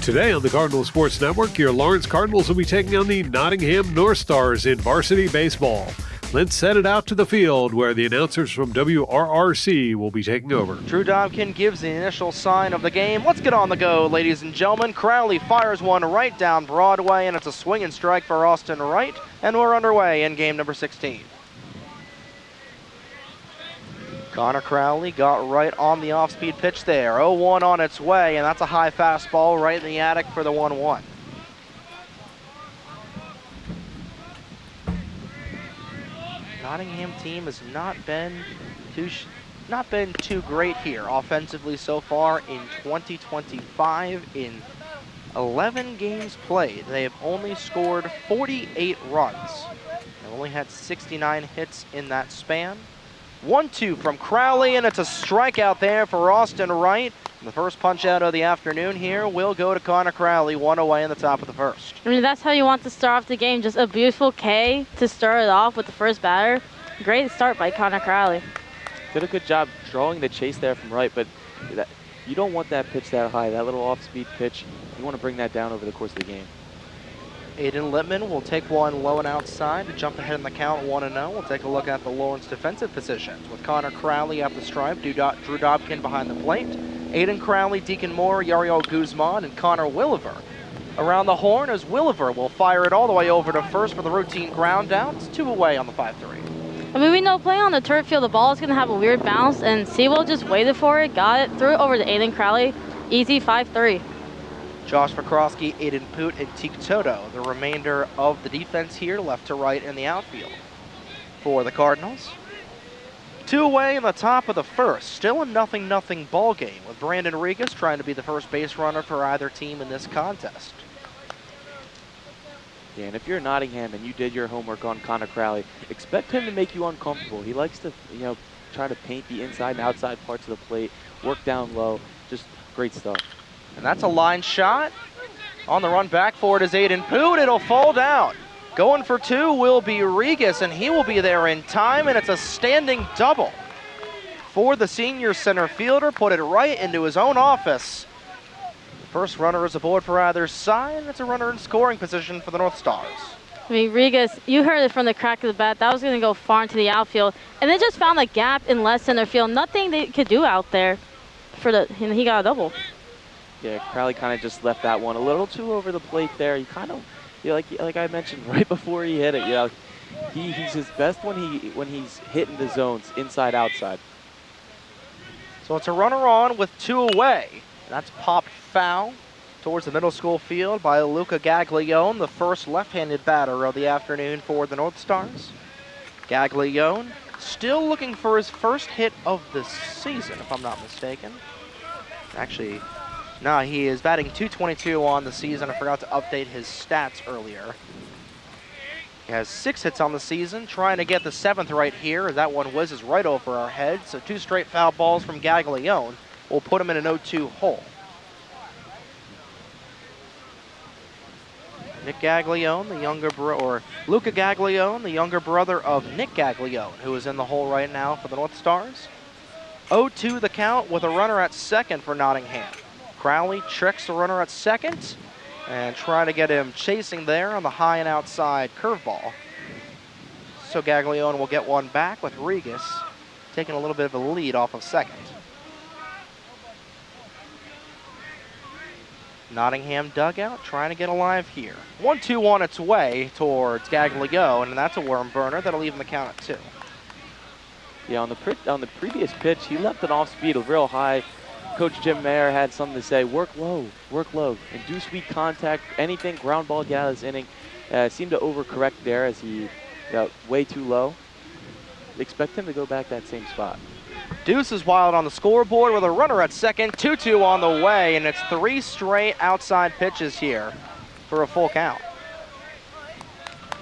Today on the Cardinal Sports Network, your Lawrence Cardinals will be taking on the Nottingham North Stars in varsity baseball. Let's send it out to the field where the announcers from WRRC will be taking over. Drew Dobkin gives the initial sign of the game. Let's get on the go, ladies and gentlemen. Crowley fires one right down Broadway, and it's a swing and strike for Austin Wright, and we're underway in game number 16. Connor Crowley got right on the off-speed pitch there. 0-1 on its way, and that's a high fastball right in the attic for the 1-1. Nottingham team has not been too great here offensively so far in 2025. In 11 games played, they have only scored 48 runs. They've only had 69 hits in that span. 1-2 from Crowley, and it's a strikeout there for Austin Wright. The first punch out of the afternoon here will go to Connor Crowley, one away in the top of the first. I mean, that's how you want to start off the game. Just a beautiful K to start it off with the first batter. Great start by Connor Crowley. Did a good job drawing the chase there from Wright, but you don't want that pitch that high, that little off-speed pitch. You want to bring that down over the course of the game. Aiden Littman will take one low and outside to jump ahead in the count 1-0. We'll take a look at the Lawrence defensive positions with Connor Crowley at the stripe, Drew Dobkin behind the plate, Aiden Crowley, Deacon Moore, Yariel Guzman, and Connor Williver. Around the horn as Williver will fire it all the way over to first for the routine ground out. It's 2 away on the 5-3. I mean, we know playing on the turf field, the ball is going to have a weird bounce, and Sewell just waited for it, got it, threw it over to Aiden Crowley. Easy 5-3. Josh Vakrowski, Aiden Poot, and Teak Toto, the remainder of the defense here, left to right in the outfield for the Cardinals. 2 away in the top of the first. Still a 0-0 ball game with Brandon Regas trying to be the first base runner for either team in this contest. Yeah, and if you're Nottingham and you did your homework on Connor Crowley, expect him to make you uncomfortable. He likes to, try to paint the inside and outside parts of the plate, work down low, just great stuff. And that's a line shot. On the run back for it is Aiden Poot. It'll fall down. Going for 2 will be Regas, and he will be there in time, and it's a standing double for the senior center fielder. Put it right into his own office. The first runner is aboard for either side, and it's a runner in scoring position for the North Stars. I mean, Regas, you heard it from the crack of the bat. That was going to go far into the outfield, and they just found a gap in left center field. Nothing they could do out there. He got a double. Yeah, Crowley kind of just left that one a little too over the plate there. He kind of, like I mentioned right before he hit it, he's his best when he's hitting the zones inside outside. So it's a runner on with 2 away. And that's popped foul towards the middle school field by Luca Gaglione, the first left-handed batter of the afternoon for the North Stars. Gaglione still looking for his first hit of the season, if I'm not mistaken. Actually, no, he is batting .222 on the season. I forgot to update his stats earlier. He has 6 hits on the season, trying to get the 7th right here as that one whizzes right over our heads. So 2 straight foul balls from Gaglione will put him in an 0-2 hole. Luca Gaglione, the younger brother of Nick Gaglione, who is in the hole right now for the North Stars. 0-2 the count with a runner at second for Nottingham. Crowley tricks the runner at second and trying to get him chasing there on the high and outside curveball. So Gaglione will get one back with Regas taking a little bit of a lead off of second. Nottingham dugout trying to get alive here. 1-2 on its way towards Gaglione, and that's a worm burner that'll leave him the count at 2. Yeah, on the previous pitch, he left it off speed real high. Coach Jim Mayer had something to say, work low, induce weak contact, anything, ground ball get out of this inning. Seemed to overcorrect there as he got way too low. Expect him to go back that same spot. Deuce is wild on the scoreboard with a runner at second, 2-2 on the way, and it's 3 straight outside pitches here for a full count.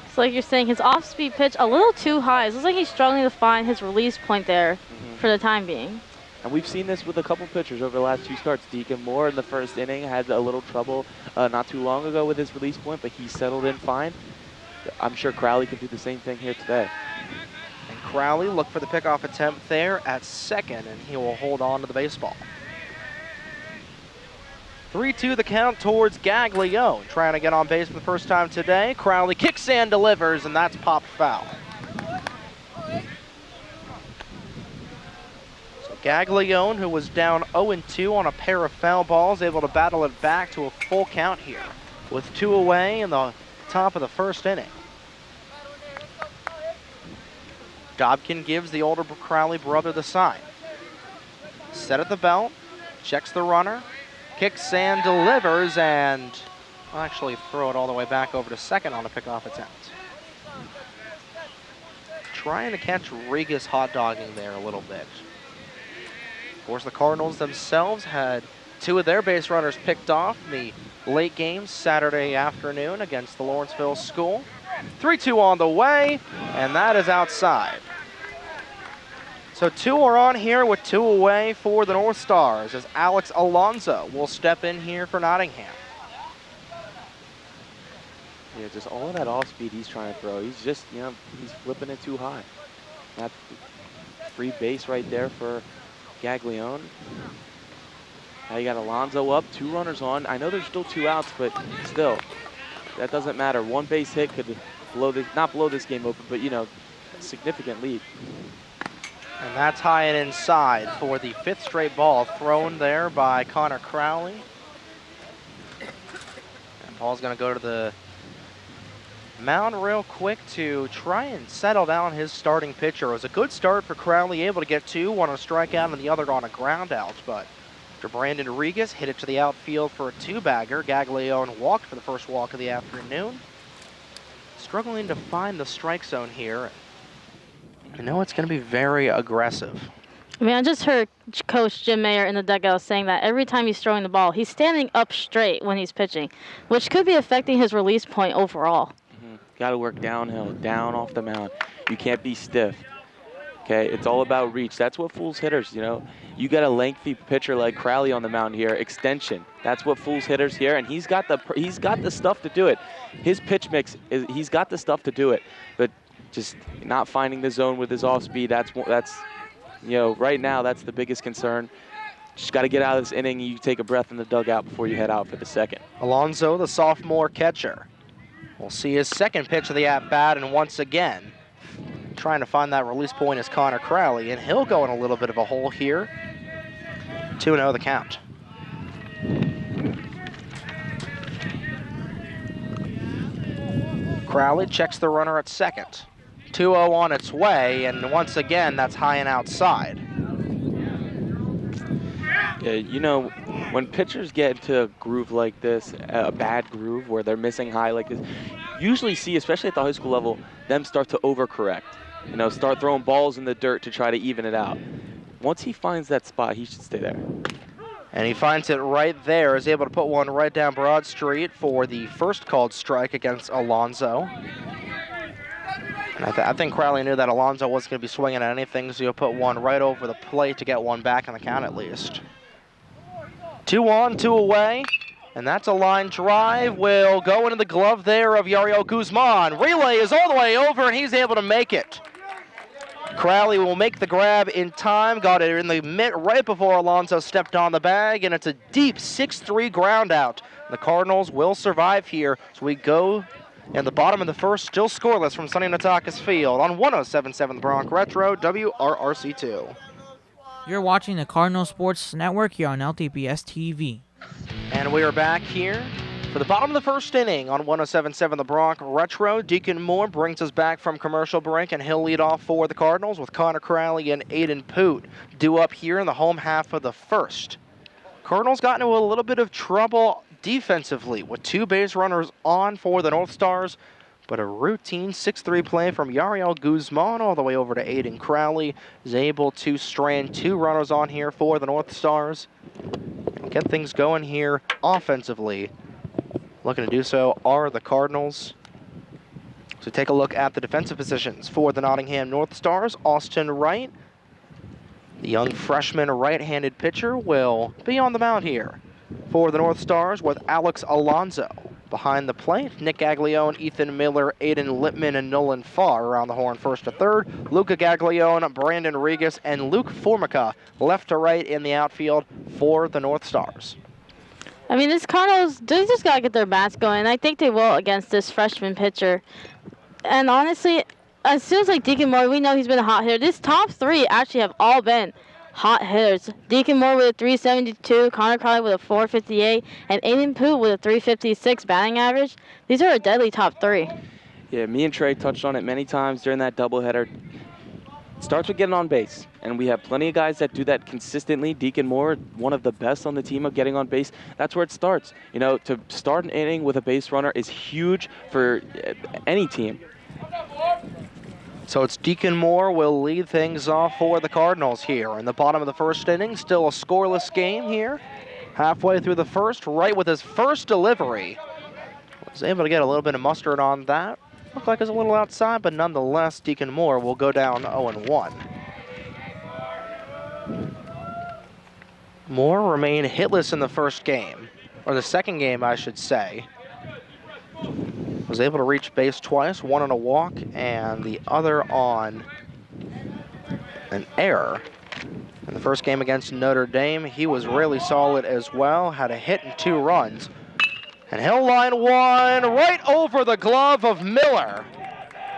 It's like you're saying, his off-speed pitch a little too high. It looks like he's struggling to find his release point there for the time being. And we've seen this with a couple pitchers over the last 2 starts. Deacon Moore in the first inning had a little trouble not too long ago with his release point, but he settled in fine. I'm sure Crowley can do the same thing here today. And Crowley look for the pickoff attempt there at second, and he will hold on to the baseball. 3-2 the count towards Gaglione. Trying to get on base for the first time today. Crowley kicks and delivers, and that's popped foul. So Gaglione, who was down 0-2 on a pair of foul balls, able to battle it back to a full count here with 2 away in the top of the first inning. Dobkin gives the older Crowley brother the sign. Set at the belt, checks the runner, kicks and delivers, and will actually throw it all the way back over to second on a pickoff attempt. Trying to catch Regas hot dogging there a little bit. Of course, the Cardinals themselves had 2 of their base runners picked off in the late game Saturday afternoon against the Lawrenceville School. 3-2 on the way, and that is outside. So 2 are on here with 2 away for the North Stars as Alex Alonso will step in here for Nottingham. Yeah, just all of that off speed he's trying to throw. He's just, he's flipping it too high. That free base right there for Gaglione. Now you got Alonso up, 2 runners on. I know there's still 2 outs, but still, that doesn't matter. 1 base hit could not blow this game open, but a significant lead. And that's high and inside for the 5th straight ball thrown there by Connor Crowley. And ball's going to go to the mound real quick to try and settle down his starting pitcher. It was a good start for Crowley, able to get 2, one on a strikeout and the other on a ground out. But after Brandon Regas hit it to the outfield for a 2-bagger, Gaglione walked for the first walk of the afternoon. Struggling to find the strike zone here. I know it's going to be very aggressive. I mean, I just heard Coach Jim Mayer in the dugout saying that every time he's throwing the ball, he's standing up straight when he's pitching, which could be affecting his release point overall. Got to work downhill, down off the mound. You can't be stiff. Okay, it's all about reach. That's what fools hitters, You got a lengthy pitcher like Crowley on the mound here, extension. That's what fools hitters here, and he's got the stuff to do it. His pitch mix, he's got the stuff to do it, but just not finding the zone with his off speed, that's right now that's the biggest concern. Just got to get out of this inning. You take a breath in the dugout before you head out for the second. Alonso, the sophomore catcher. We'll see his second pitch of the at-bat, and once again, trying to find that release point is Connor Crowley, and he'll go in a little bit of a hole here. 2-0 the count. Crowley checks the runner at second. 2-0 on its way, and once again, that's high and outside. Yeah, when pitchers get into a groove like this, a bad groove where they're missing high like this, usually see, especially at the high school level, them start to overcorrect. Start throwing balls in the dirt to try to even it out. Once he finds that spot, he should stay there. And he finds it right there, is able to put one right down Broad Street for the first called strike against Alonso. And I think Crowley knew that Alonso wasn't going to be swinging at anything, so he'll put one right over the plate to get one back on the count at least. 2 on, 2 away, and that's a line drive. Will go into the glove there of Yariel Guzman. Relay is all the way over, and he's able to make it. Crowley will make the grab in time, got it in the mitt right before Alonso stepped on the bag, and it's a deep 6-3 ground out. The Cardinals will survive here, so we go in the bottom of the first, still scoreless from Sonny Nataka's field on 107.7 The Bronc Retro, WRRC2. You're watching the Cardinal Sports Network here on LTPS TV. And we are back here for the bottom of the first inning on 107.7 The Bronc Retro. Deacon Moore brings us back from commercial break, and he'll lead off for the Cardinals with Connor Crowley and Aiden Poot due up here in the home half of the first. Cardinals got into a little bit of trouble defensively with 2 base runners on for the North Stars, but a routine 6-3 play from Yariel Guzman all the way over to Aiden Crowley is able to strand 2 runners on here for the North Stars and get things going here offensively. Looking to do so are the Cardinals. So take a look at the defensive positions for the Nottingham North Stars. Austin Wright The young freshman right-handed pitcher will be on the mound here for the North Stars with Alex Alonso. Behind the plate, Nick Gaglione, Ethan Miller, Aiden Lippman, and Nolan Farr around the horn first to third. Luca Gaglione, Brandon Regas, and Luke Formica left to right in the outfield for the North Stars. I mean, this Cardinals, they just got to get their bats going. I think they will against this freshman pitcher. And honestly, as soon as Deacon Moore, we know he's been a hot hitter. This top three actually have all been hot hitters. Deacon Moore with a 372, Connor Crowley with a 458, and Aiden Poot with a 356 batting average. These are a deadly top three. Yeah, me and Trey touched on it many times during that doubleheader. Starts with getting on base, and we have plenty of guys that do that consistently. Deacon Moore, one of the best on the team of getting on base. That's where it starts. You know, to start an inning with a base runner is huge for any team. So it's Deacon Moore will lead things off for the Cardinals here. In the bottom of the first inning, still a scoreless game here. Halfway through the first, right with his first delivery. Was able to get a little bit of mustard on that. Looked like it was a little outside, but nonetheless, Deacon Moore will go down 0-1. Moore remained hitless in the first game, or the second game, I should say. Was able to reach base twice, one on a walk and the other on an error. In the first game against Notre Dame, he was really solid as well, had a hit and 2 runs. And he'll line one right over the glove of Miller.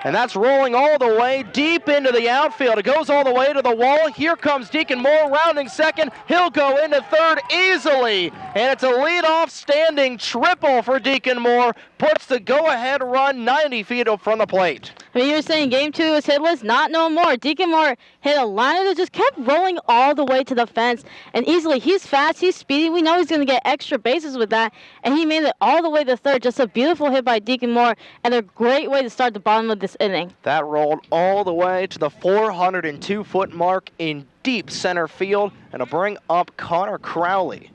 And that's rolling all the way deep into the outfield. It goes all the way to the wall. Here comes Deacon Moore rounding second. He'll go into third easily. And it's a leadoff standing triple for Deacon Moore. Puts the go-ahead run 90 feet up from the plate. I mean, you were saying game 2 was hitless, not no more. Deacon Moore hit a liner that just kept rolling all the way to the fence. And easily, he's fast, he's speedy. We know he's going to get extra bases with that. And he made it all the way to third. Just a beautiful hit by Deacon Moore. And a great way to start the bottom of this inning. That rolled all the way to the 402-foot mark in deep center field. And to bring up Connor Crowley,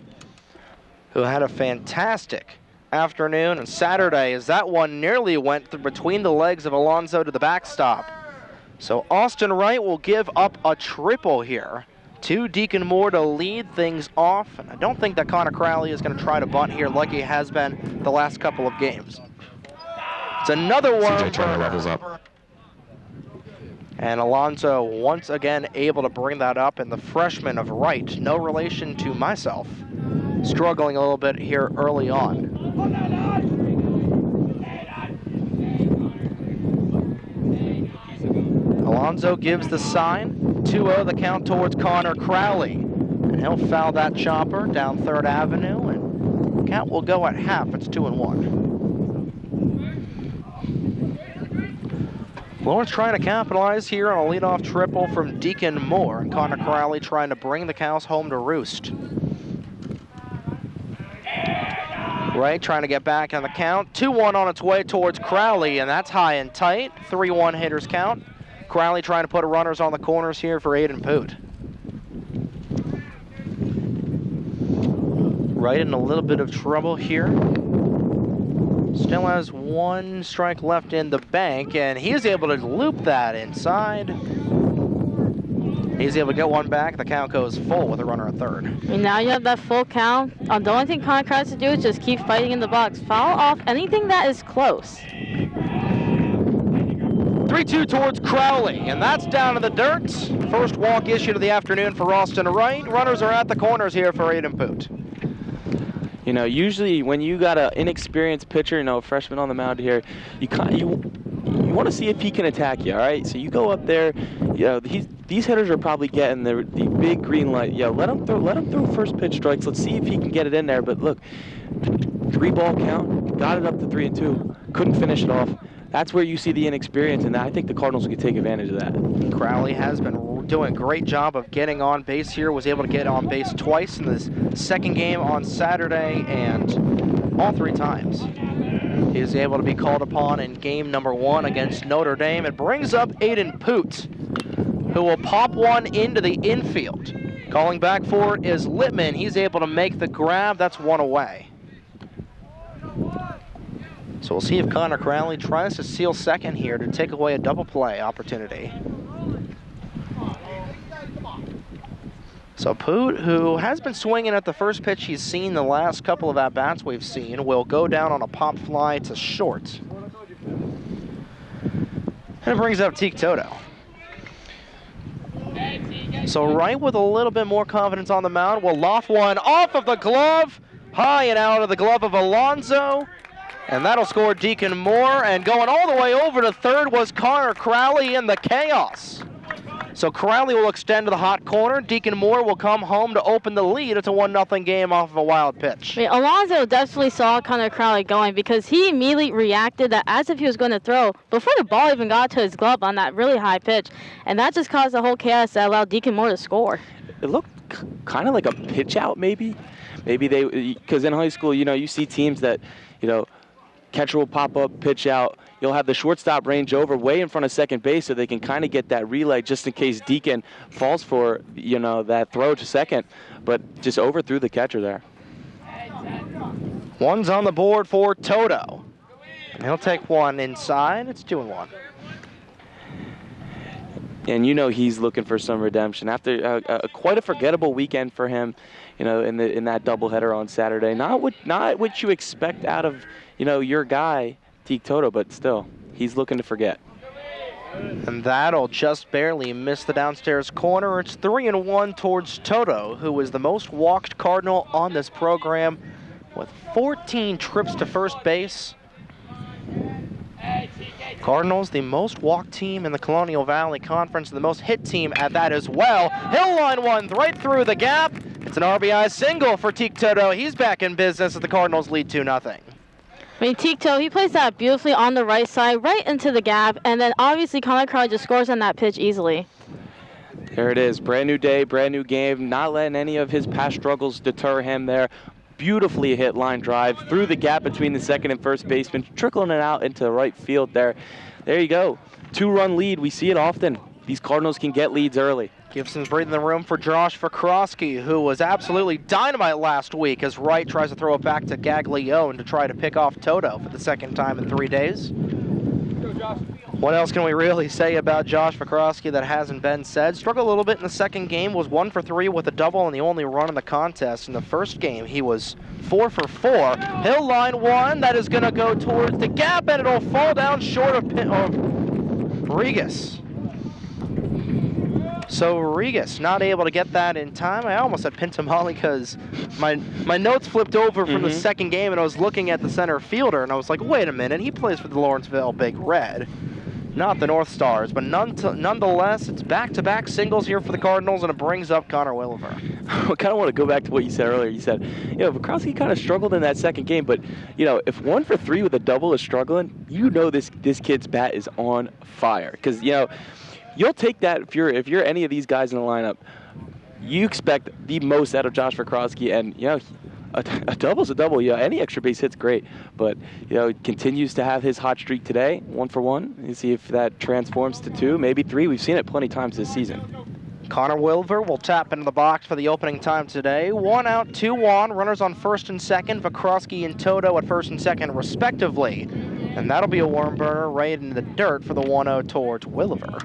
who had a fantastic afternoon and Saturday, as that one nearly went between the legs of Alonso to the backstop. So Austin Wright will give up a triple here to Deacon Moore to lead things off. And I don't think that Connor Crowley is going to try to bunt here like he has been the last couple of games. It's another one. CJ Turner levels up. And Alonso once again able to bring that up, and the freshman of Wright, no relation to myself, struggling a little bit here early on. Alonso gives the sign, 2-0 the count towards Connor Crowley. And he'll foul that chopper down 3rd Avenue, and count will go at half. It's 2-1. Lawrence trying to capitalize here on a leadoff triple from Deacon Moore, and Connor Crowley trying to bring the cows home to roost. Wright trying to get back on the count. 2-1 on its way towards Crowley, and that's high and tight. 3-1 hitters count. Crowley trying to put runners on the corners here for Aiden Poot. Wright in a little bit of trouble here. Still has 1 strike left in the bank, and he's able to loop that inside. He's able to get one back. The count goes full with a runner at third. And now you have that full count. The only thing Connor tries to do is just keep fighting in the box. Foul off anything that is close. 3-2 towards Crowley, and that's down to the dirt. First walk issued of the afternoon for Austin Wright. Runners are at the corners here for Aiden Poot. You know, usually when you got an inexperienced pitcher, you know, a freshman on the mound here, you want to see if he can attack you, all right? So you go up there, you know, these hitters are probably getting the big green light. Yeah, let him throw first pitch strikes. Let's see if he can get it in there. But look, 3-ball count, got it up to 3-2, couldn't finish it off. That's where you see the inexperience, and I think the Cardinals could take advantage of that. Crowley has been doing a great job of getting on base here. Was able to get on base twice in this second game on Saturday, and all 3 times. He is able to be called upon in game number 1 against Notre Dame. It brings up Aiden Poot, who will pop one into the infield. Calling back for it is Littman. He's able to make the grab. That's 1 away. So we'll see if Connor Crowley tries to steal second here to take away a double play opportunity. So Poot, who has been swinging at the first pitch he's seen the last couple of at-bats we've seen, will go down on a pop fly to short. And it brings up Teak Toto. So Wright with a little bit more confidence on the mound will loft one off of the glove, high and out of the glove of Alonso. And that'll score Deacon Moore, and going all the way over to third was Connor Crowley in the chaos. So Crowley will extend to the hot corner. Deacon Moore will come home to open the lead. It's a 1-0 game off of a wild pitch. I mean, Alonso definitely saw Connor Crowley going because he immediately reacted that as if he was going to throw before the ball even got to his glove on that really high pitch. And that just caused the whole chaos that allowed Deacon Moore to score. It looked kind of like a pitch out maybe. Maybe they, because in high school, you see teams that, catcher will pop up, pitch out. You'll have the shortstop range over way in front of second base so they can kind of get that relay just in case Deacon falls for, that throw to second, but just overthrew the catcher there. One's on the board for Toto. And he'll take one inside. It's 2-1. And he's looking for some redemption after quite a forgettable weekend for him, in that doubleheader on Saturday. Not what you expect out of, your guy, Teak Toto, but still, he's looking to forget. And that'll just barely miss the downstairs corner. It's 3-1 towards Toto, who is the most walked Cardinal on this program with 14 trips to first base. Cardinals, the most walked team in the Colonial Valley Conference, the most hit team at that as well. He'll line one right through the gap. It's an RBI single for Teak Toto. He's back in business as the Cardinals lead 2-0. I mean, Teak Toto, he plays that beautifully on the right side, right into the gap, and then obviously Connor Crowley just scores on that pitch easily. There it is, brand new day, brand new game, not letting any of his past struggles deter him there. Beautifully hit line drive through the gap between the second and first baseman, trickling it out into right field there. There you go, 2-run lead, we see it often. These Cardinals can get leads early. Gibson's breathing the room for Josh Vakrosky, who was absolutely dynamite last week as Wright tries to throw it back to Gaglione to try to pick off Toto for the second time in 3 days. What else can we really say about Josh Vakrosky that hasn't been said? Struggled a little bit in the second game, was 1 for 3 with a double and the only run in the contest. In the first game, he was 4 for 4. He'll line one, that is going to go towards the gap, and it'll fall down short of Regas. So Regas not able to get that in time. I almost said Pintamali because my notes flipped over from the second game and I was looking at the center fielder and I was like, wait a minute, he plays for the Lawrenceville Big Red, not the North Stars. But nonetheless, it's back-to-back singles here for the Cardinals and it brings up Connor Williver. I kind of want to go back to what you said earlier. You said, Vakrosky kind of struggled in that second game, but, if 1 for 3 with a double is struggling, this kid's bat is on fire. Because, you'll take that if you're any of these guys in the lineup. You expect the most out of Josh Vakrosky, and a double's a double. Any extra base hit's great, but continues to have his hot streak today, 1 for 1. You see if that transforms to 2, maybe 3. We've seen it plenty times this season. Connor Wilver will tap into the box for the opening time today. 1 out, 2 on. Runners on first and second. Vakrosky and Toto at first and second, respectively. And that'll be a worm burner right in the dirt for the 1-0 towards Williver.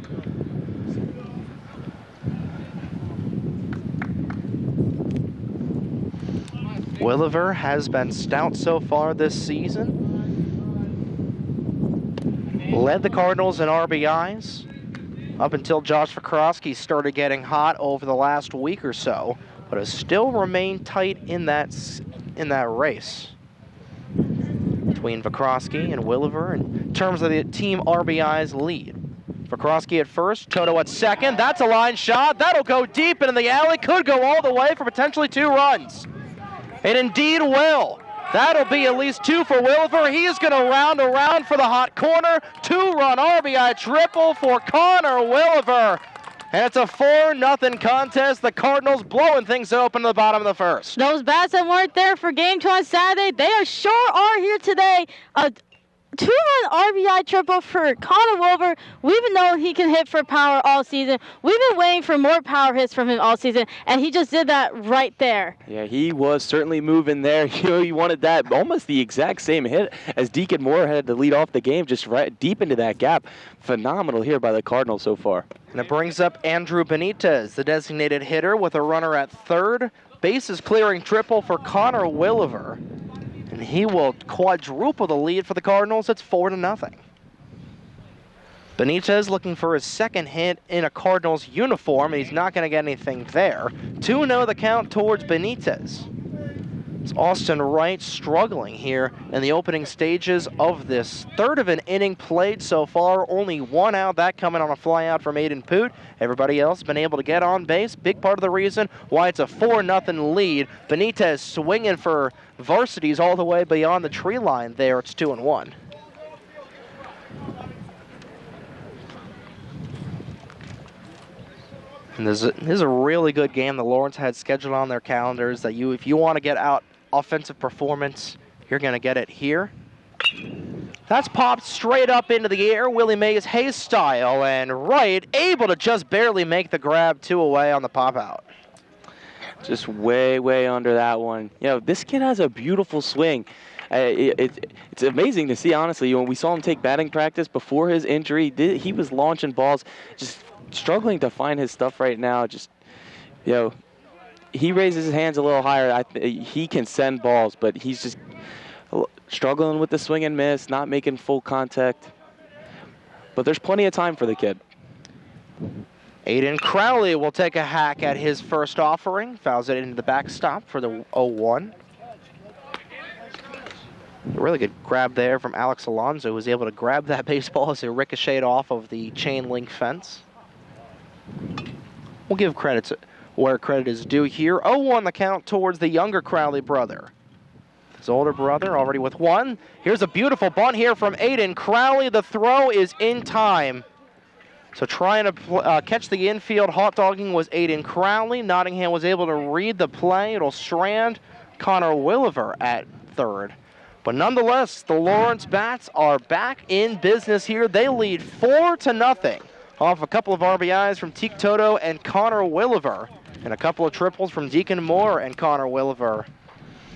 Williver has been stout so far this season. Led the Cardinals in RBIs up until Josh Vakrosky started getting hot over the last week or so, but has still remained tight in that race between Vakrosky and Williver in terms of the team RBIs lead. Vakrosky at first, Toto at second. That's a line shot. That'll go deep into the alley. Could go all the way for potentially 2 runs. It indeed will. That'll be at least 2 for Williver. He is going to round around for the hot corner. 2-run RBI triple for Connor Williver. And it's a 4-0 contest. The Cardinals blowing things open to the bottom of the first. Those bats that weren't there for Game 2 on Saturday, they sure are here today. two-run RBI triple for Connor Wilber. We've been knowing he can hit for power all season. We've been waiting for more power hits from him all season, and he just did that right there. Yeah, he was certainly moving there. He wanted that almost the exact same hit as Deacon Moore had to lead off the game, just right deep into that gap. Phenomenal here by the Cardinals so far. And it brings up Andrew Benitez, the designated hitter, with a runner at third. Bases clearing triple for Connor Williver. And he will quadruple the lead for the Cardinals. It's 4-0. Benitez looking for his second hit in a Cardinals uniform. He's not going to get anything there. 2-0 the count towards Benitez. It's Austin Wright struggling here in the opening stages of this third of an inning played so far. Only one out, that coming on a fly out from Aiden Poot. Everybody else been able to get on base. Big part of the reason why it's a 4-0 lead. Benitez swinging for Varsities all the way beyond the tree line there. It's 2-1. And this is a really good game the Lawrence had scheduled on their calendars that if you want to get out offensive performance, you're going to get it here. That's popped straight up into the air, Willie Mays Hayes style, and Wright able to just barely make the grab, 2 away on the pop out. Just way, way under that one. This kid has a beautiful swing. It's amazing to see, honestly. When we saw him take batting practice before his injury, he was launching balls, just struggling to find his stuff right now. He raises his hands a little higher. He can send balls, but he's just struggling with the swing and miss, not making full contact. But there's plenty of time for the kid. Aiden Crowley will take a hack at his first offering. Fouls it into the backstop for the 0-1. A really good grab there from Alex Alonso, who was able to grab that baseball as it ricocheted off of the chain link fence. We'll give credit where credit is due here. 0-1 the count towards the younger Crowley brother. His older brother already with one. Here's a beautiful bunt here from Aiden Crowley. The throw is in time. So trying to catch the infield hot dogging was Aiden Crowley. Nottingham was able to read the play. It'll strand Connor Williver at third. But nonetheless, the Lawrence Bats are back in business here. They lead 4-0 off a couple of RBIs from Teak Toto and Connor Williver, and a couple of triples from Deacon Moore and Connor Williver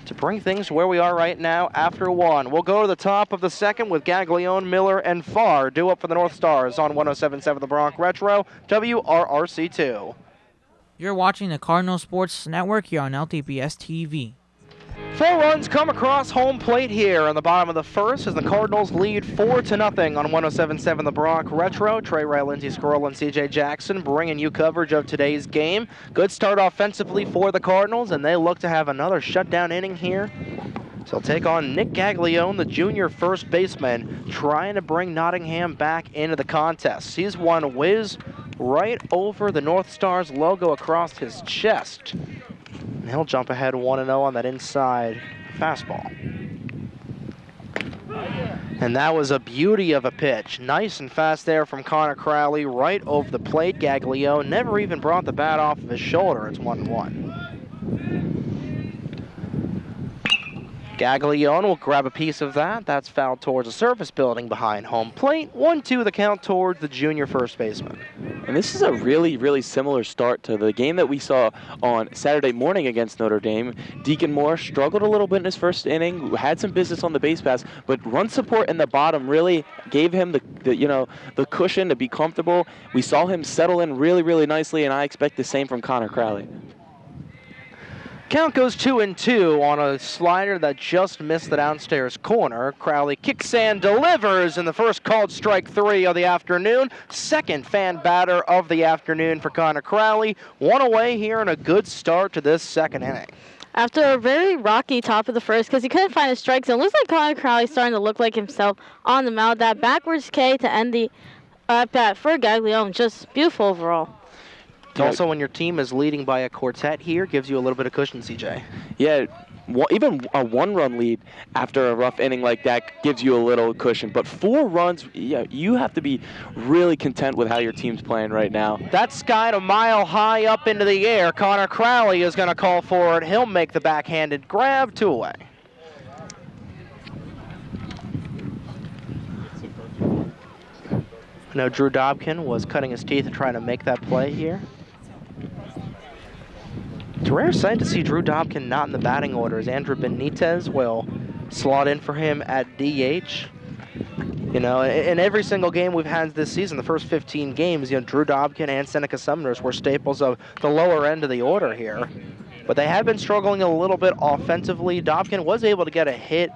to bring things where we are right now after one. We'll go to the top of the second with Gaglione, Miller, and Farr due up for the North Stars on 107.7 The Bronc Retro, WRRC2. You're watching the Cardinal Sports Network here on LTPS TV. 4 runs come across home plate here in the bottom of the first as the Cardinals lead 4-0 on 107.7 The Bronc Retro. Trey Wright, Lindsey Squirrell, and CJ Jackson bringing you coverage of today's game. Good start offensively for the Cardinals, and they look to have another shutdown inning here. So they'll take on Nick Gaglione, the junior first baseman, trying to bring Nottingham back into the contest. Sees one whiz right over the North Stars logo across his chest. And he'll jump ahead 1-0 on that inside fastball. And that was a beauty of a pitch. Nice and fast there from Connor Crowley, right over the plate. Gaglione never even brought the bat off of his shoulder. It's 1-1. Gaglione will grab a piece of that. That's fouled towards a service building behind home plate. 1-2 the count towards the junior first baseman. And this is a really, really similar start to the game that we saw on Saturday morning against Notre Dame. Deacon Moore struggled a little bit in his first inning, had some business on the base pass, but run support in the bottom really gave him the cushion to be comfortable. We saw him settle in really, really nicely, and I expect the same from Connor Crowley. Count goes 2-2 on a slider that just missed the downstairs corner. Crowley kicks and delivers in the first called strike 3 of the afternoon. Second fan batter of the afternoon for Connor Crowley. One away here and a good start to this second inning. After a very rocky top of the first, because he couldn't find a strike zone, looks like Connor Crowley starting to look like himself on the mound. That backwards K to end the at-bat for Gaglione, just beautiful overall. Also, when your team is leading by a quartet here, gives you a little bit of cushion, CJ. Yeah, even a one-run lead after a rough inning like that gives you a little cushion. But 4 runs, yeah, you have to be really content with how your team's playing right now. That skied a mile high up into the air. Connor Crowley is going to call for it. He'll make the backhanded grab, 2 away. I know Drew Dobkin was cutting his teeth and trying to make that play here. It's a rare sight to see Drew Dobkin not in the batting order, as Andrew Benitez will slot in for him at DH. You know, in every single game we've had this season, the first 15 games, you know, Drew Dobkin and Seneca Sumners were staples of the lower end of the order here. But they have been struggling a little bit offensively. Dobkin was able to get a hit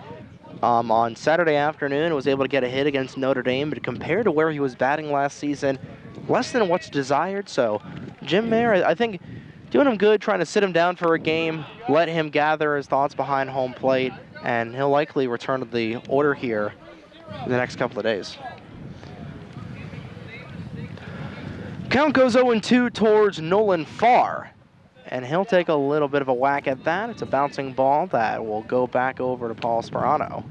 on Saturday afternoon, was able to get a hit against Notre Dame, but compared to where he was batting last season, less than what's desired. So Jim Mayer, I think, doing him good, trying to sit him down for a game, let him gather his thoughts behind home plate, and he'll likely return to the order here in the next couple of days. Count goes 0-2 towards Nolan Farr, and he'll take a little bit of a whack at that. It's a bouncing ball that will go back over to Paul Sperano.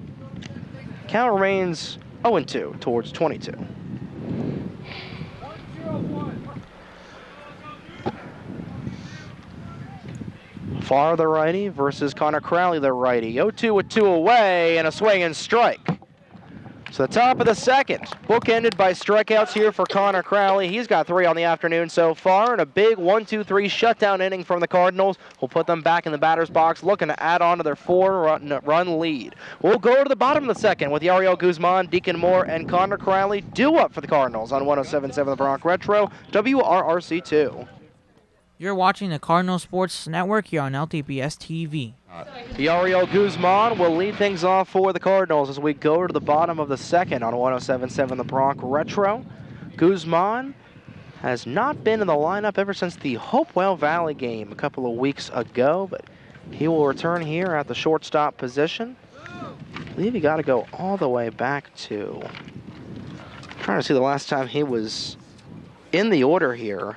Count remains 0-2 towards 22. Farr, the righty, versus Connor Crowley, the righty. 0-2 with 2 away, and a swing and strike. So the top of the second, bookended by strikeouts here for Connor Crowley. He's got 3 on the afternoon so far, and a big 1-2-3 shutdown inning from the Cardinals will put them back in the batter's box, looking to add on to their 4-run lead. We'll go to the bottom of the second with Yariel Guzman, Deacon Moore, and Connor Crowley due up for the Cardinals on 107.7 The Bronc Retro, WRRC2. You're watching the Cardinal Sports Network here on LTPS TV. Yariel Guzman will lead things off for the Cardinals as we go to the bottom of the second on 107.7 The Bronc Retro. Guzman has not been in the lineup ever since the Hopewell Valley game a couple of weeks ago, but he will return here at the shortstop position. I believe you got to go all the way back to, I'm trying to see the last time he was in the order here,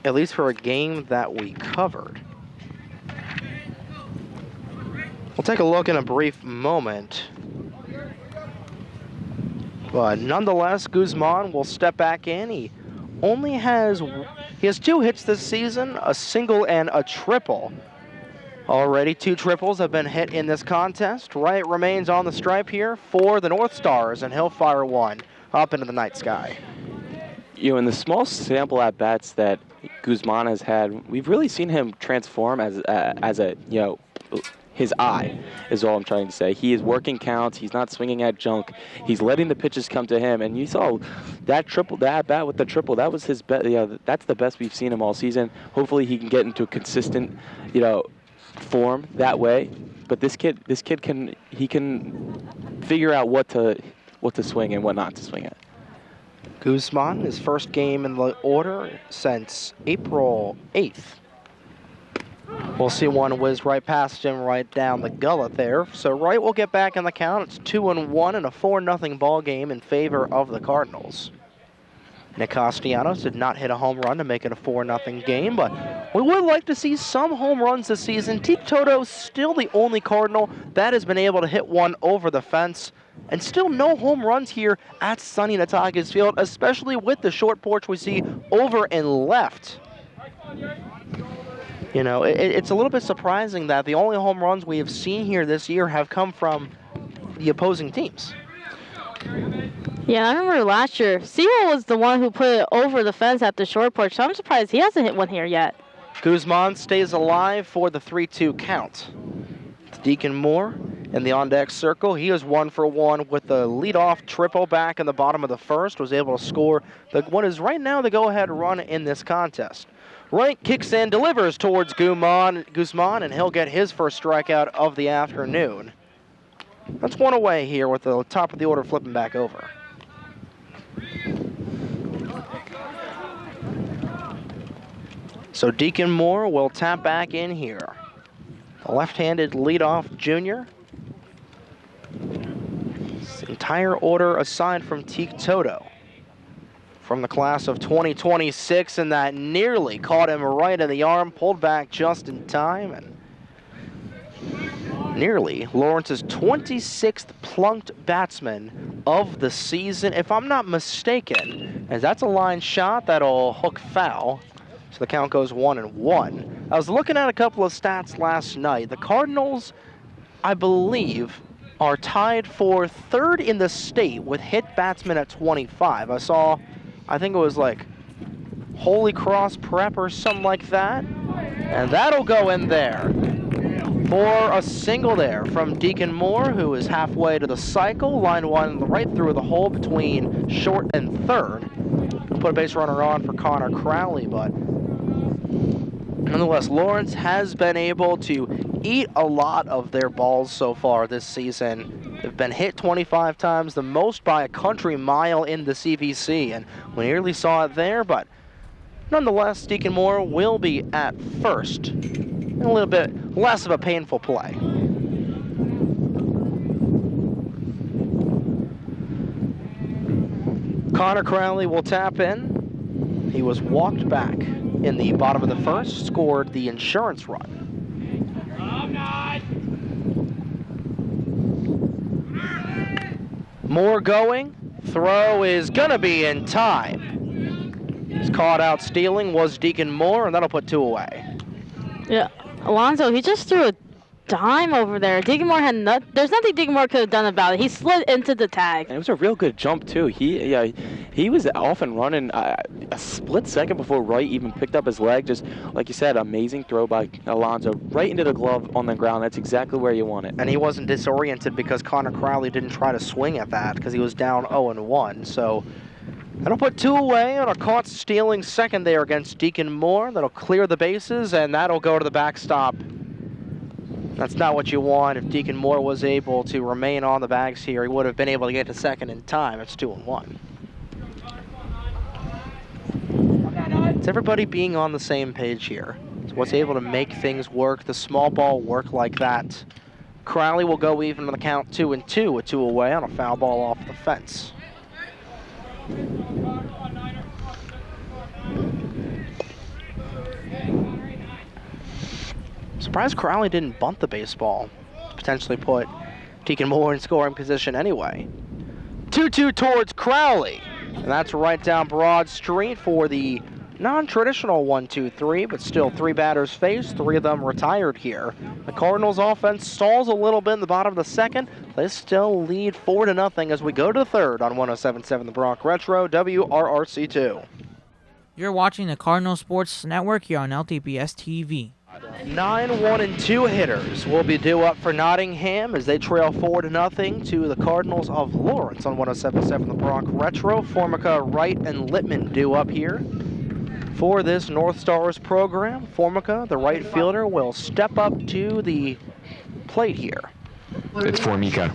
at least for a game that we covered. We'll take a look in a brief moment. But nonetheless, Guzman will step back in. He has 2 hits this season, a single and a triple. Already 2 triples have been hit in this contest. Wright remains on the stripe here for the North Stars, and he'll fire one up into the night sky. You know, in the small sample at bats that Guzman has had, we've really seen him transform as a you know, his eye is all I'm trying to say. He is working counts. He's not swinging at junk. He's letting the pitches come to him. And you saw that triple, that bat with the triple. That was his best. You know, that's the best we've seen him all season. Hopefully he can get into a consistent, you know, form that way. But this kid can figure out what to swing and what not to swing at. Guzman, his first game in the order since April 8th. We'll see one whiz right past him, right down the gullet there. So Wright will get back in the count. It's 2-1 in a 4-0 ball game in favor of the Cardinals. Nick Castellanos did not hit a home run to make it a 4-0 game, but we would like to see some home runs this season. Teak Toto still the only Cardinal that has been able to hit one over the fence. And still no home runs here at Sonny Nataga's Field, especially with the short porch we see over and left. You know, it's a little bit surprising that the only home runs we have seen here this year have come from the opposing teams. Yeah, I remember last year, Sewell was the one who put it over the fence at the short porch, so I'm surprised he hasn't hit one here yet. Guzman stays alive for the 3-2 count. It's Deacon Moore in the on-deck circle. He is 1 for 1 with the leadoff triple back in the bottom of the first. Was able to score what is right now the go-ahead run in this contest. Wright kicks in, delivers towards Guzman, and he'll get his first strikeout of the afternoon. That's one away here with the top of the order flipping back over. So Deacon Moore will tap back in here. The left-handed leadoff junior. This entire order aside from Teak Toto from the class of 2026, and that nearly caught him right in the arm, pulled back just in time, and nearly Lawrence's 26th plunked batsman of the season, if I'm not mistaken, and that's a line shot that'll hook foul, so the count goes 1-1. I was looking at a couple of stats last night. The Cardinals, I believe, are tied for third in the state with hit batsmen at 25. I think it was like Holy Cross Prep or something like that. And that'll go in there for a single there from Deacon Moore, who is halfway to the cycle. Line one right through the hole between short and third. Put a base runner on for Connor Crowley, but nonetheless, Lawrence has been able to eat a lot of their balls so far this season. They've been hit 25 times, the most by a country mile in the CVC, and we nearly saw it there, but nonetheless, Deacon Moore will be at first. A little bit less of a painful play. Connor Crowley will tap in. He was walked back in the bottom of the first, scored the insurance run. Moore going. Throw is gonna be in time. He's caught out stealing was Deacon Moore, and that'll put 2 away. Yeah, Alonzo, he just threw a dime over there. Deacon Moore had there's nothing Deacon Moore could have done about it. He slid into the tag. And it was a real good jump too. He was off and running a split second before Wright even picked up his leg. Just like you said, amazing throw by Alonzo right into the glove on the ground. That's exactly where you want it. And he wasn't disoriented because Connor Crowley didn't try to swing at that because he was down 0-1. So that'll put 2 away on a caught stealing second there against Deacon Moore. That'll clear the bases, and that'll go to the backstop. That's not what you want. If Deacon Moore was able to remain on the bags here, he would have been able to get to second in time. It's 2-1. It's everybody being on the same page here. It's what's able to make things work, the small ball work like that. Crowley will go even on the count 2-2 with 2 away on a foul ball off the fence. Surprised Crowley didn't bunt the baseball. Potentially put Deacon Moore in scoring position anyway. 2-2 towards Crowley. And that's right down Broad Street for the non-traditional 1-2-3, but still 3 batters faced, 3 of them retired here. The Cardinals offense stalls a little bit in the bottom of the second. They still lead 4-0 as we go to the third on 107.7 The Bronc Retro, WRRC2. You're watching the Cardinal Sports Network here on LTPS TV. 9-1-2 hitters will be due up for Nottingham as they trail 4-0 to the Cardinals of Lawrence on 107.7 The Bronc Retro. Formica, Wright, and Littman due up here for this North Stars program. Formica, the right fielder, will step up to the plate here. It's Formica.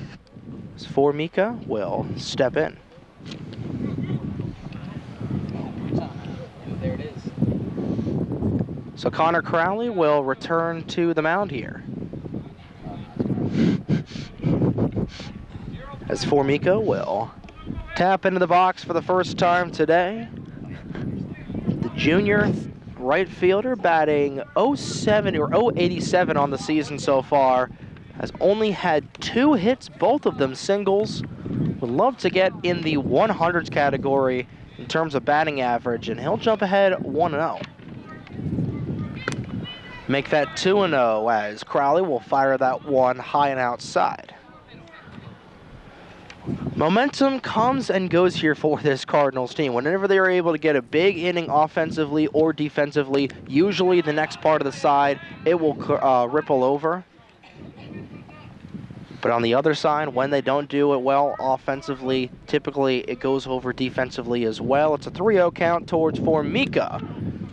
Formica will step in. There it is. So Connor Crowley will return to the mound here. As Formica will tap into the box for the first time today. The junior right fielder batting 087 on the season so far. Has only had 2 hits, both of them singles. Would love to get in the 100s category in terms of batting average, and he'll jump ahead 1-0. Make that 2-0 as Crowley will fire that one high and outside. Momentum comes and goes here for this Cardinals team. Whenever they are able to get a big inning offensively or defensively, usually the next part of the side, it will ripple over. But on the other side, when they don't do it well offensively, typically it goes over defensively as well. It's a 3-0 count towards Formica.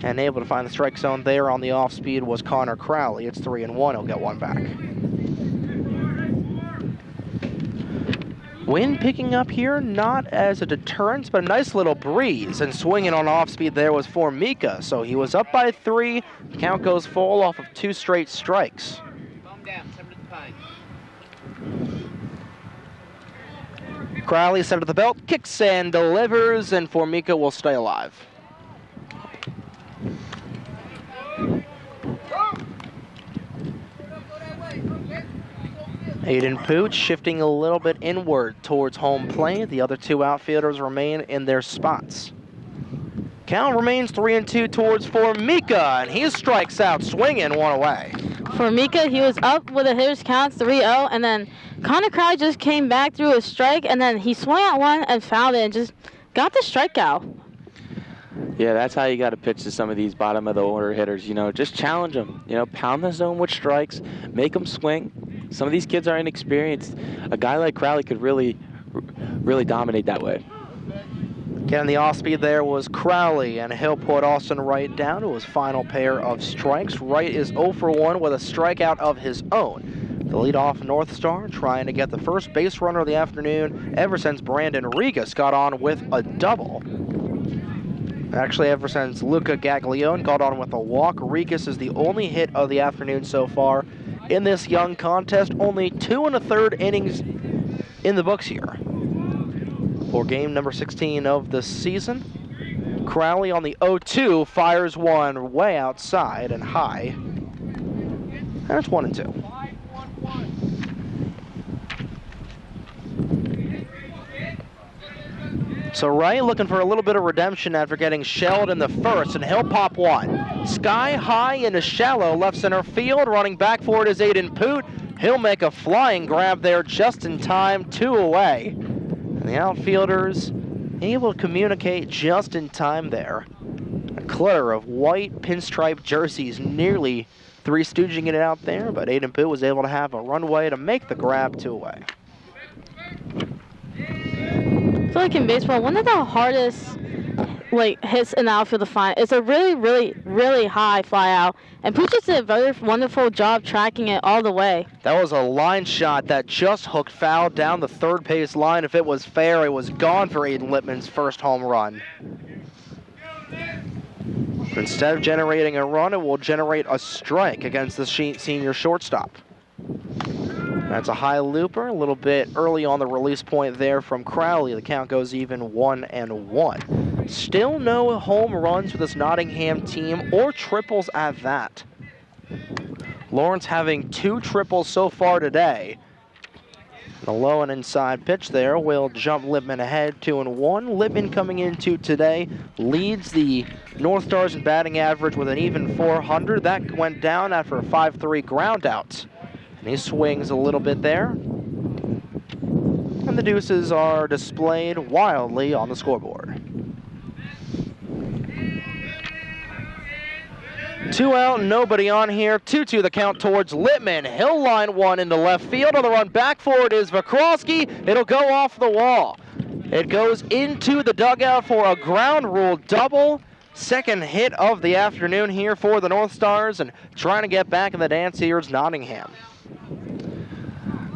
And able to find the strike zone there on the off-speed was Connor Crowley. It's 3-1. He'll get one back. Wind picking up here, not as a deterrence, but a nice little breeze. And swinging on off-speed there was Formica. So he was up by 3. The count goes full off of 2 straight strikes. Crowley set at the belt, kicks and delivers, and Formica will stay alive. Aiden Pooch shifting a little bit inward towards home plate. The other 2 outfielders remain in their spots. Count remains 3-2 towards Formica, and he strikes out swinging 1 away. Formica, he was up with a hitter's count 3-0, and then Connor Crowley just came back through a strike, and then he swung at one and fouled it and just got the strikeout. Yeah, that's how you got to pitch to some of these bottom of the order hitters. Just challenge them. Pound the zone with strikes, make them swing. Some of these kids are inexperienced. A guy like Crowley could really dominate that way. Getting the off-speed there was Crowley, and he'll put Austin Wright down to his final pair of strikes. Wright is 0 for 1 with a strikeout of his own. The leadoff North Star trying to get the first base runner of the afternoon ever since Brandon Regas got on with a double. Actually, ever since Luca Gaglione got on with a walk, Regas is the only hit of the afternoon so far in this young contest. Only 2 1/3 innings in the books here for game number 16 of the season. Crowley on the 0-2 fires one way outside and high. And it's 1-2. So Wright looking for a little bit of redemption after getting shelled in the first, and he'll pop one. Sky high into shallow left center field. Running back for it is Aiden Poot. He'll make a flying grab there just in time, 2 away. And the outfielders able to communicate just in time there. A clutter of white pinstripe jerseys, nearly Three Stooging it out there, but Aiden Poot was able to have a runway to make the grab 2 away. I feel like in baseball, one of the hardest hits in the outfield to find is a really, really, really high fly out. And Pooch just did a very wonderful job tracking it all the way. That was a line shot that just hooked foul down the third base line. If it was fair, it was gone for Aiden Lippman's first home run. But instead of generating a run, it will generate a strike against the senior shortstop. That's a high looper, a little bit early on the release point there from Crowley. The count goes even 1-1. Still no home runs for this Nottingham team, or triples at that. Lawrence having 2 triples so far today. The low and inside pitch there will jump Lippman ahead 2-1. Lippman coming into today leads the North Stars in batting average with an even 400. That went down after a 5-3 ground out. And he swings a little bit there. And the deuces are displayed wildly on the scoreboard. 2 out, nobody on here. 2-2 the count towards Lippman. He'll line one into left field. On the run back for it is Vakrowski. It'll go off the wall. It goes into the dugout for a ground rule double. Second hit of the afternoon here for the North Stars, and trying to get back in the dance here is Nottingham.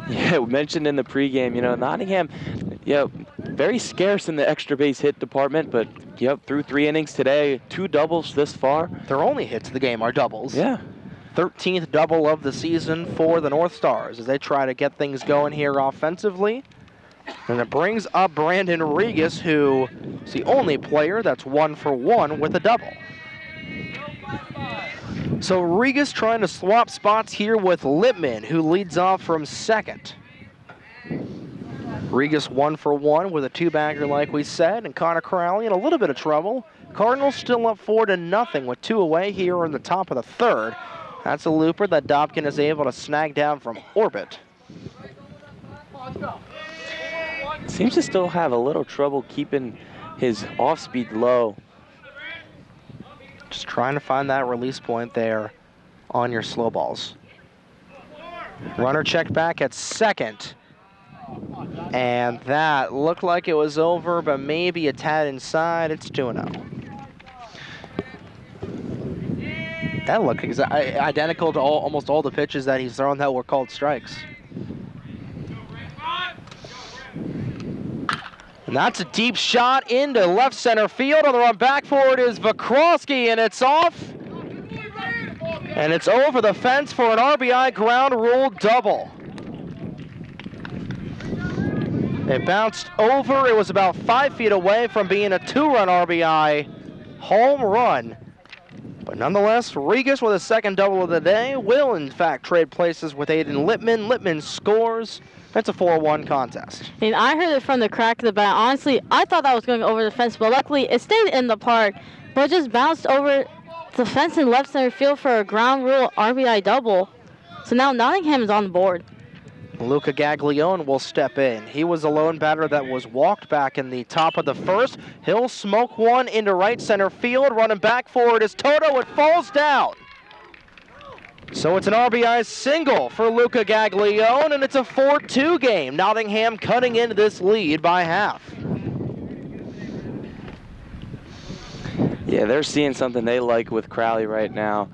Yeah, we mentioned in the pregame, Nottingham, very scarce in the extra base hit department, but through 3 innings today, 2 doubles this far. Their only hits of the game are doubles. Yeah. 13th double of the season for the North Stars as they try to get things going here offensively. And it brings up Brandon Regas, who is the only player that's 1 for 1 with a double. So Regas trying to swap spots here with Lippman, who leads off from second. Regas 1 for 1 with a 2-bagger like we said, and Connor Crowley in a little bit of trouble. Cardinals still up 4-0 with 2 away here in the top of the third. That's a looper that Dobkin is able to snag down from orbit. Seems to still have a little trouble keeping his off-speed low. Just trying to find that release point there on your slow balls. Runner checked back at second. And that looked like it was over, but maybe a tad inside. It's 2-0. That looked identical to almost all the pitches that he's thrown that were called strikes. And that's a deep shot into left center field. On the run back for it is Vakrowski, and it's off. And it's over the fence for an RBI ground rule double. It bounced over. It was about 5 feet away from being a 2-run RBI home run. But nonetheless, Regas with a second double of the day will in fact trade places with Aiden Lippman. Lippman scores. That's a 4-1 contest. I mean, I heard it from the crack of the bat. Honestly, I thought that was going over the fence, but luckily it stayed in the park, but it just bounced over the fence in left center field for a ground rule RBI double. So now Nottingham is on the board. Luca Gaglione will step in. He was a lone batter that was walked back in the top of the first. He'll smoke one into right center field. Running back for it is Toto. It falls down. So it's an RBI single for Luca Gaglione, and it's a 4-2 game. Nottingham cutting into this lead by half. Yeah, they're seeing something they like with Crowley right now.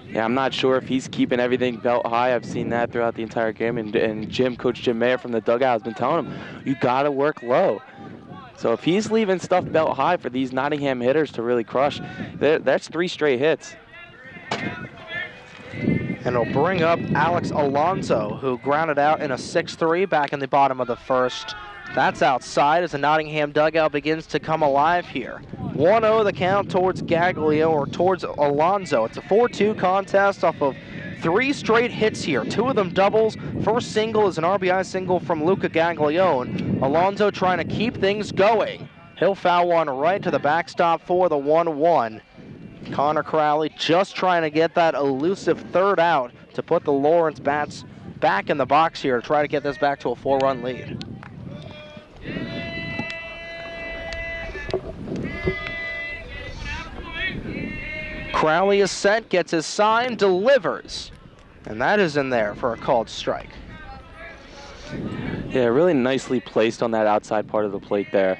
Yeah, I'm not sure if he's keeping everything belt high. I've seen that throughout the entire game, and Coach Jim Mayer from the dugout has been telling him, you got to work low. So if he's leaving stuff belt high for these Nottingham hitters to really crush, that's 3 straight hits. And it'll bring up Alex Alonso, who grounded out in a 6-3 back in the bottom of the first. That's outside as the Nottingham dugout begins to come alive here. 1-0 the count towards Gaglio, or towards Alonso. It's a 4-2 contest off of 3 straight hits here. 2 of them doubles. First single is an RBI single from Luca Gaglione. Alonso trying to keep things going. He'll foul one right to the backstop for the 1-1. Connor Crowley just trying to get that elusive third out to put the Lawrence bats back in the box here to try to get this back to a 4-run lead. Crowley is set, gets his sign, delivers, and that is in there for a called strike. Yeah, really nicely placed on that outside part of the plate there.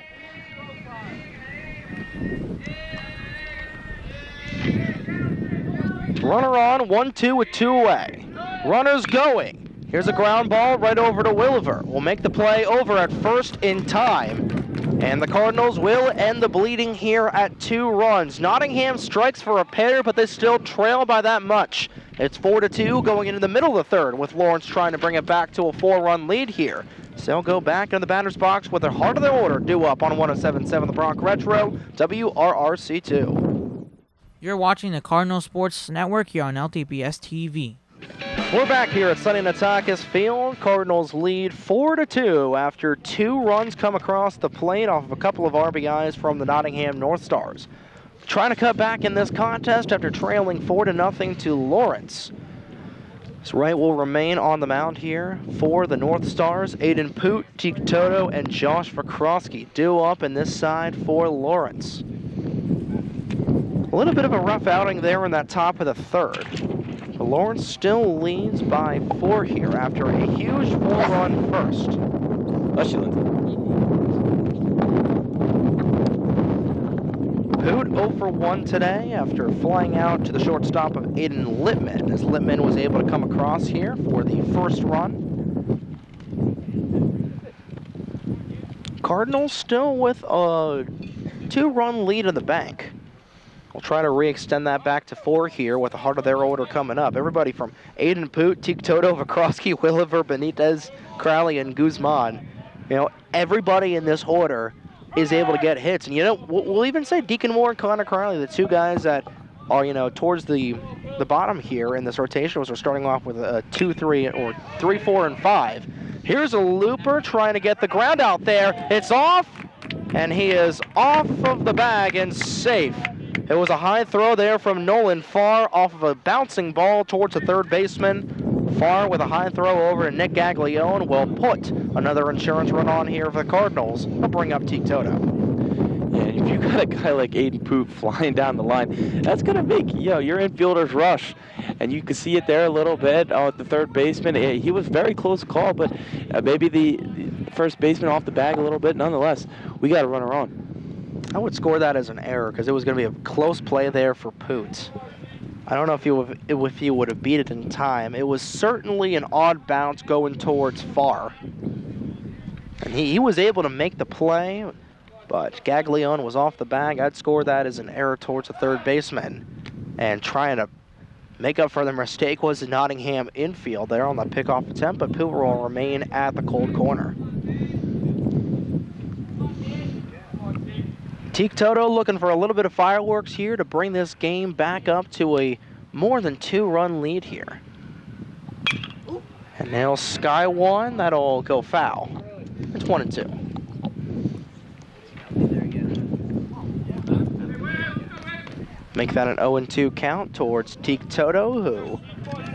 Runner on, 1-2 with 2 away. Runners going. Here's a ground ball right over to Williver. Will make the play over at first in time. And the Cardinals will end the bleeding here at 2 runs. Nottingham strikes for a pair, but they still trail by that much. It's 4-2 going into the middle of the third, with Lawrence trying to bring it back to a 4-run lead here. So they'll go back in the batter's box with their heart of their order due up on 107.7 The Bronc Retro, WRRC2. You're watching the Cardinal Sports Network here on LTPS TV. We're back here at Sonny Natakis Field. Cardinals lead 4-2 after 2 runs come across the plate off of a couple of RBIs from the Nottingham North Stars. Trying to cut back in this contest after trailing 4-0 to Lawrence. So Wright will remain on the mound here for the North Stars. Aiden Poot, Teak Toto, and Josh Vakrowski due up in this side for Lawrence. A little bit of a rough outing there in that top of the third. But Lawrence still leads by 4 here after a huge 4-run first. Poot 0 for 1 today after flying out to the shortstop of Aiden Littman, as Littman was able to come across here for the first run. Cardinals still with a 2-run lead in the bank. We'll try to re-extend that back to 4 here with the heart of their order coming up. Everybody from Aiden Poot, Teak Toto, Vakrowski, Williver, Benitez, Crowley, and Guzman. You know, everybody in this order is able to get hits. And, you know, we'll even say Deacon Moore and Connor Crowley, the 2 guys that are, you know, towards the bottom here in this rotation, was we're starting off with a 2-3 or 3-4 and 5. Here's a looper trying to get the ground out there. It's off, and he is off of the bag and safe. It was a high throw there from Nolan Farr off of a bouncing ball towards the third baseman. Farr with a high throw over to Nick Gaglione will put another insurance run on here for the Cardinals. He'll bring up Teak Toto. Yeah, if you got a guy like Aiden Poot flying down the line, that's going to make your infielders rush. And you can see it there a little bit at the third baseman. He was very close call, but maybe the first baseman off the bag a little bit. Nonetheless, we got a runner on. I would score that as an error because it was going to be a close play there for Poot. I don't know if he would have beat it in time. It was certainly an odd bounce going towards Farr. And he was able to make the play, but Gaglione was off the bag. I'd score that as an error towards the third baseman. And trying to make up for the mistake was the Nottingham infield there on the pickoff attempt, but Poot will remain at the cold corner. Teak Toto looking for a little bit of fireworks here to bring this game back up to a more than 2-run lead here. And now Sky 1, that'll go foul. It's 1-2. Make that an 0-2 count towards Teak Toto, who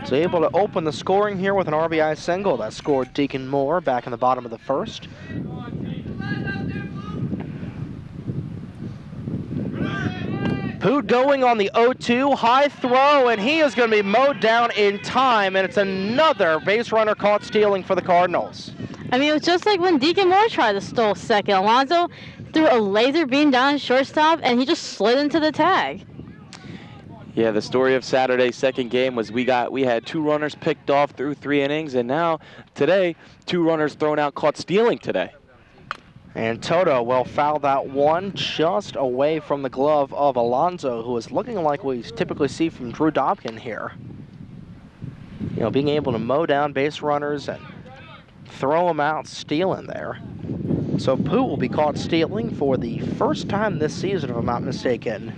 was able to open the scoring here with an RBI single that scored Deacon Moore back in the bottom of the first. Poot going on the 0-2, high throw, and he is going to be mowed down in time, and it's another base runner caught stealing for the Cardinals. I mean, it was just like when Deacon Moore tried to steal second. Alonzo threw a laser beam down his shortstop, and he just slid into the tag. Yeah, the story of Saturday's second game was we had 2 runners picked off through 3 innings, and now today 2 runners thrown out caught stealing today. And Toto will foul that one just away from the glove of Alonzo, who is looking like we typically see from Drew Dobkin here. You know, being able to mow down base runners and throw them out, stealing there. So Poot will be caught stealing for the first time this season, if I'm not mistaken.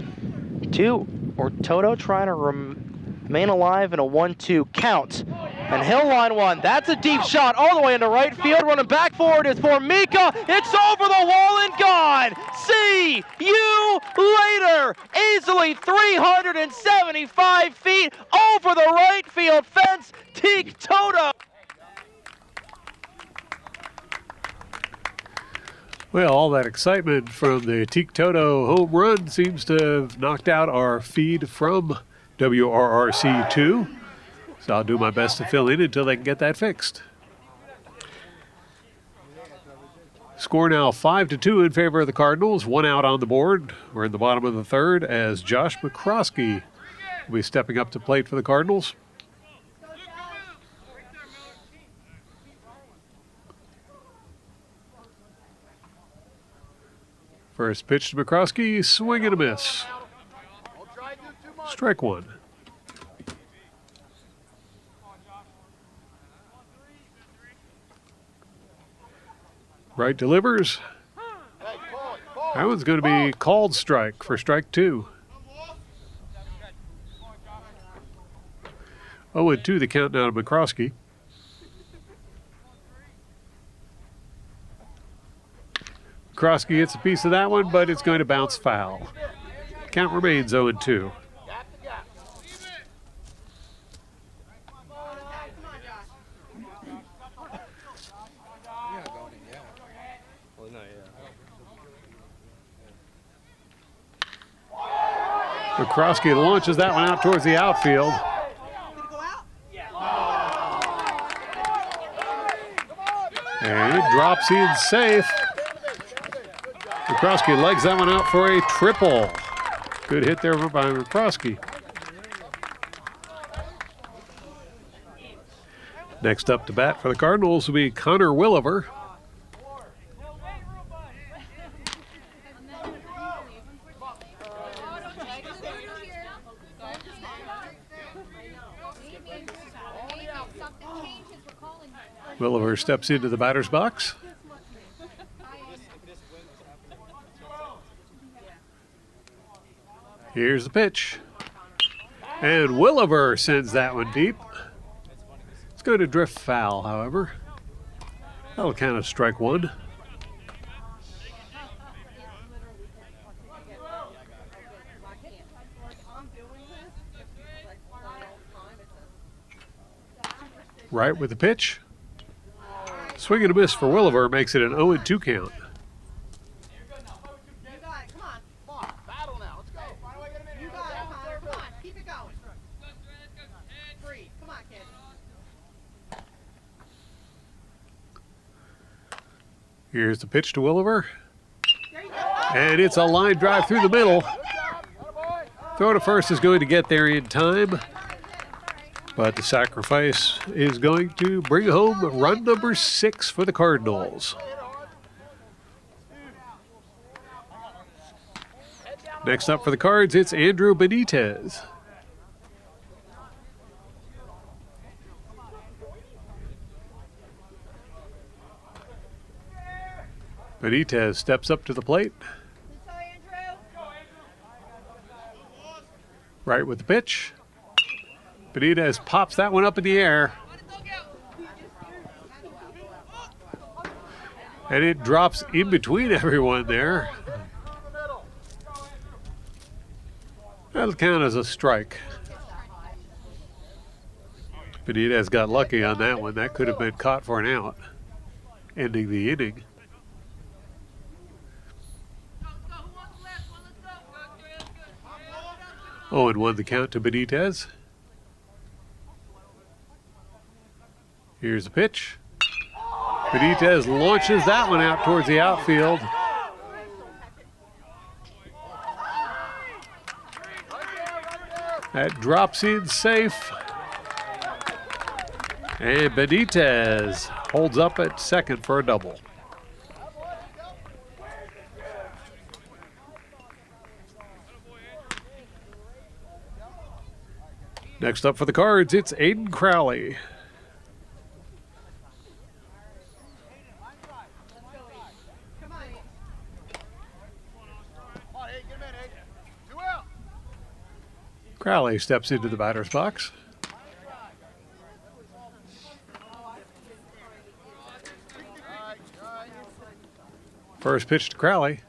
Toto trying to remain alive in a 1-2 count. And he'll line one. That's a deep shot all the way into right field. Running back forward is for Mika. It's over the wall and gone. See you later. Easily 375 feet over the right field fence. Teak Toto. Well, all that excitement from the Teak Toto home run seems to have knocked out our feed from WRRC2. So I'll do my best to fill in until they can get that fixed. Score now 5-2 in favor of the Cardinals. 1 out on the board. We're in the bottom of the third as Josh McCroskey will be stepping up to plate for the Cardinals. First pitch to McCroskey, swing and a miss. Strike 1. Right delivers. That one's going to be called strike for strike 2. 0-2 the count now to McCroskey. McCroskey gets a piece of that one, but it's going to bounce foul. Count remains 0-2. McCroskey launches that one out towards the outfield. And it drops in safe. McCroskey legs that one out for a triple. Good hit there by McCroskey. Next up to bat for the Cardinals will be Connor Williver. Williver steps into the batter's box. Here's the pitch. And Williver sends that one deep. It's going to drift foul, however. That'll count as strike 1. Right with the pitch. Swing and a miss for Williver makes it an 0-2 count. Here's the pitch to Williver. And it's a line drive through the middle. Throw to first is going to get there in time. But the sacrifice is going to bring home run number 6 for the Cardinals. Next up for the Cards, it's Andrew Benitez. Benitez steps up to the plate. Right with the pitch. Benitez pops that one up in the air. And it drops in between everyone there. That'll count as a strike. Benitez got lucky on that one. That could have been caught for an out, ending the inning. Oh, and 1 the count to Benitez. Here's the pitch. Benitez launches that one out towards the outfield. That drops in safe. And Benitez holds up at second for a double. Next up for the Cards, it's Aiden Crowley. Crowley steps into the batter's box. First pitch to Crowley.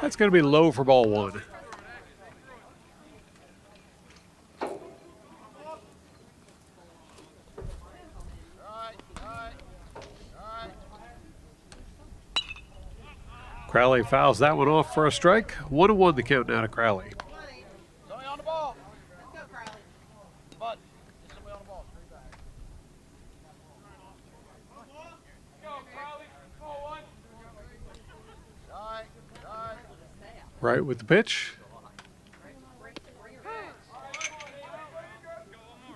That's going to be low for ball 1. Crowley fouls that one off for a strike. 1-1 the count now to Crowley. Right with the pitch.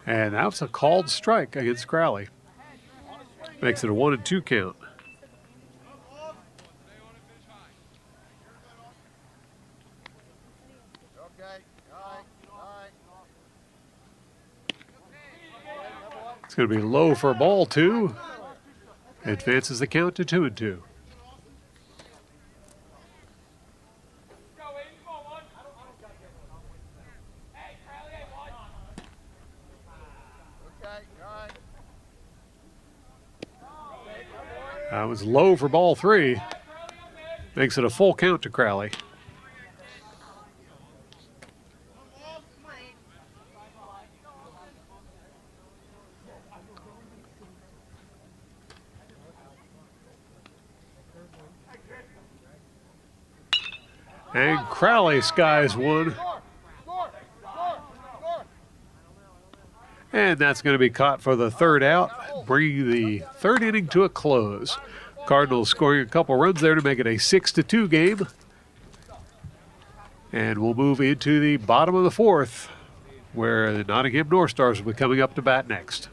And that's a called strike against Crowley. Makes it a 1-2 count. It's going to be low for ball 2. Advances the count to 2-2. That was low for ball 3. Makes it a full count to Crowley. And Crowley skies one. And that's going to be caught for the third out, bringing the third inning to a close. Cardinals scoring a couple runs there to make it a 6-2 game. And we'll move into the bottom of the fourth, where the Nottingham North Stars will be coming up to bat next.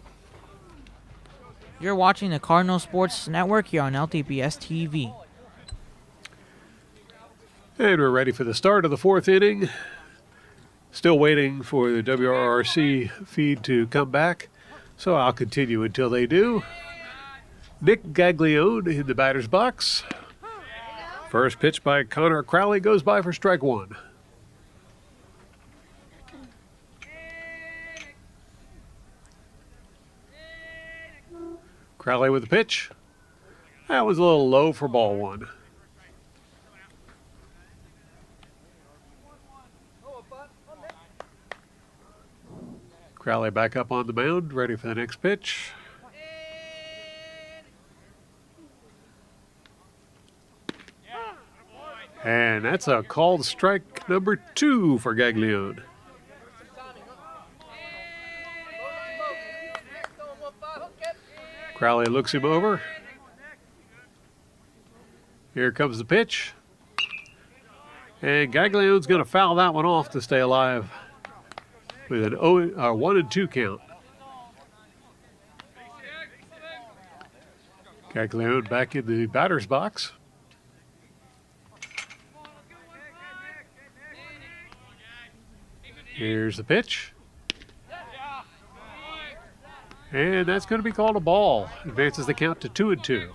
You're watching the Cardinal Sports Network here on LTPS TV. And we're ready for the start of the fourth inning. Still waiting for the WRRC feed to come back, so I'll continue until they do. Nick Gaglione in the batter's box. First pitch by Connor Crowley goes by for strike 1. Crowley with the pitch. That was a little low for ball 1. Crowley back up on the mound, ready for the next pitch. And that's a called strike number 2 for Gaglione. Crowley looks him over. Here comes the pitch. And Gaglione's going to foul that one off to stay alive with an 1-2 count. Gaglione back in the batter's box. Here's the pitch. And that's going to be called a ball. Advances the count to 2-2.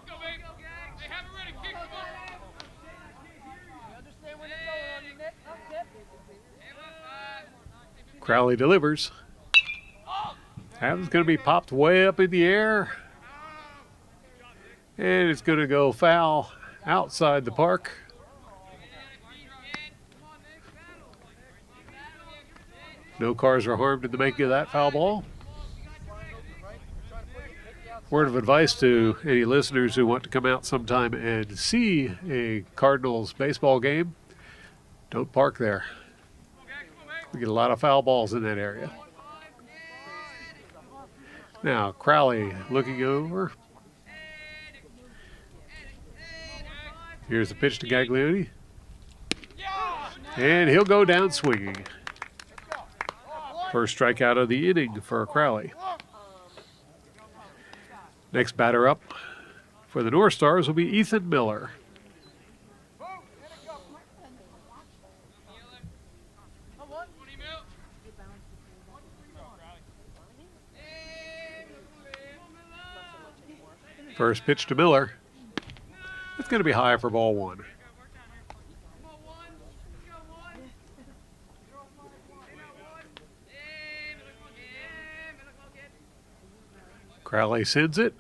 Crowley delivers. That was going to be popped way up in the air. And it's going to go foul outside the park. No cars are harmed in the making of that foul ball. Word of advice to any listeners who want to come out sometime and see a Cardinals baseball game, don't park there. We get a lot of foul balls in that area. Now, Crowley looking over. Here's the pitch to Gaglione. And he'll go down swinging. First strikeout of the inning for Crowley. Next batter up for the North Stars will be Ethan Miller. First pitch to Miller. It's going to be high for ball one. Crowley sends it.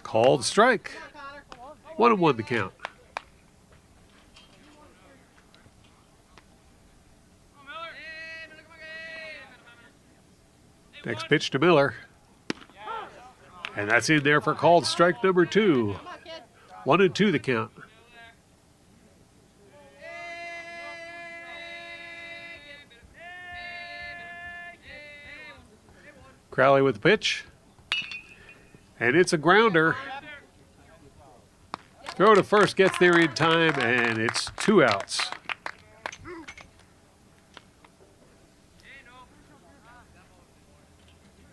Called strike. 1-1 the count. Next pitch to Miller. And that's in there for called strike number 2. 1-2 the count. Crowley with the pitch. And it's a grounder. Throw to first gets there in time, and it's 2 outs.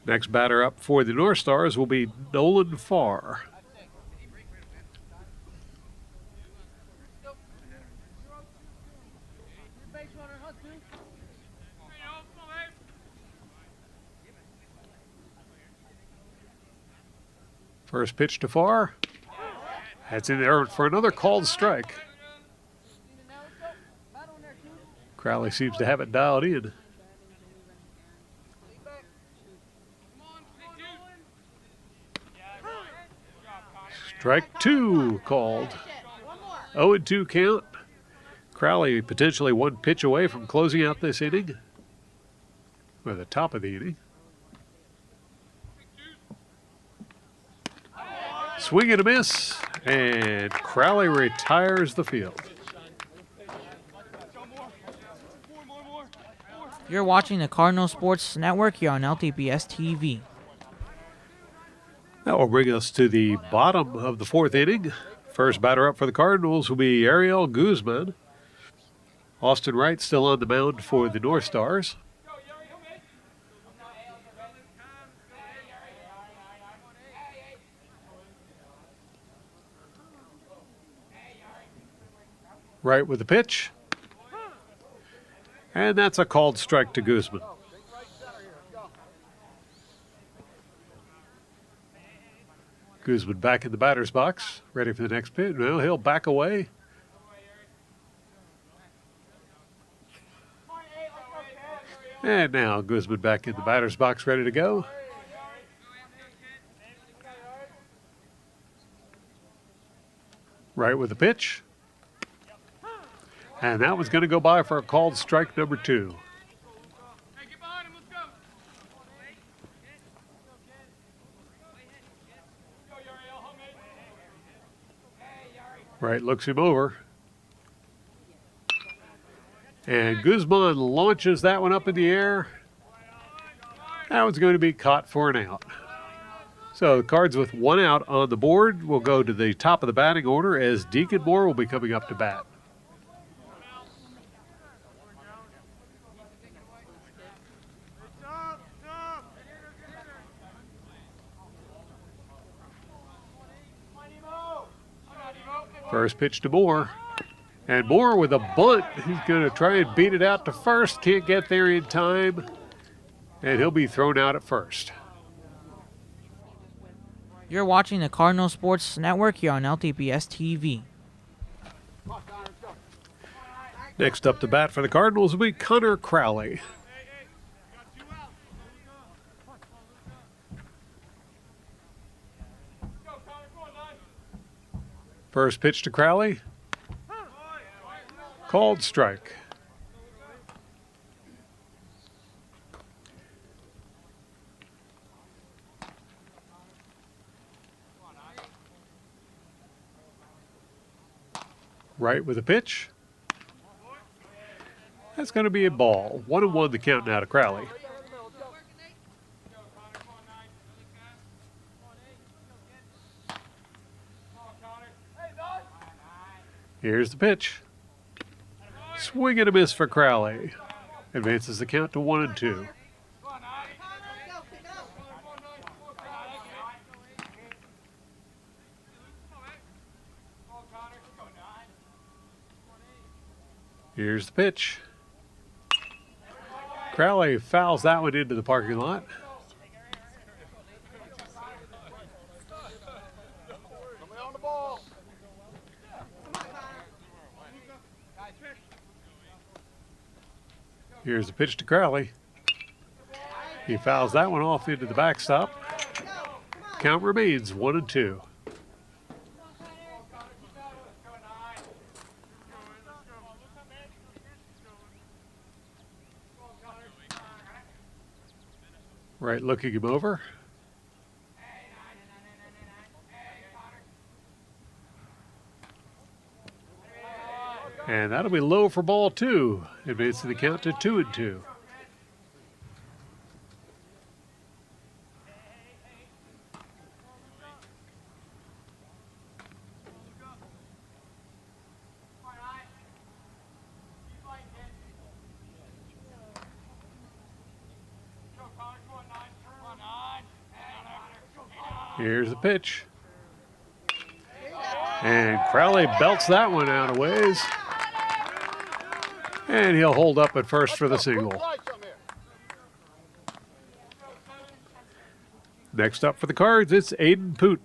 Next batter up for the North Stars will be Nolan Farr. First pitch to Farr. That's in there for another called strike. Crowley seems to have it dialed in. Strike 2 called. 0-2 count. Crowley potentially 1 pitch away from closing out this inning. Or the top of the inning. Swing and a miss, and Crowley retires the field. You're watching the Cardinal Sports Network here on LTBS TV. That will bring us to the bottom of the 4th inning. First batter up for the Cardinals will be Ariel Guzman. Austin Wright still on the mound for the North Stars. Wright with the pitch. And that's a called strike to Guzman. Guzman back in the batter's box, ready for the next pitch. Well, he'll back away. And now Guzman back in the batter's box, ready to go. Right with the pitch. And that was going to go by for a called strike number 2. Right looks him over. And Guzman launches that one up in the air. That one's going to be caught for an out. So the Cards with 1 out on the board will go to the top of the batting order as Deacon Moore will be coming up to bat. First pitch to Moore. And Moore with a bunt. He's going to try and beat it out to first. Can't get there in time. And he'll be thrown out at first. You're watching the Cardinal Sports Network here on LTBS TV. Next up to bat for the Cardinals will be Connor Crowley. First pitch to Crowley. Called strike. Right with the pitch. That's going to be a ball. 1-1 the count now to Crowley. Here's the pitch. Swing and a miss for Crowley. Advances the count to 1-2. Here's the pitch. Crowley fouls that one into the parking lot. Here's the pitch to Crowley. He fouls that one off into the backstop. Count remains 1-2. Right, looking him over. And that'll be low for ball 2. Advancing the count to 2-2. Here's the pitch. And Crowley belts that one out of ways. And he'll hold up at first for the single. Next up for the Cards, it's Aiden Poot.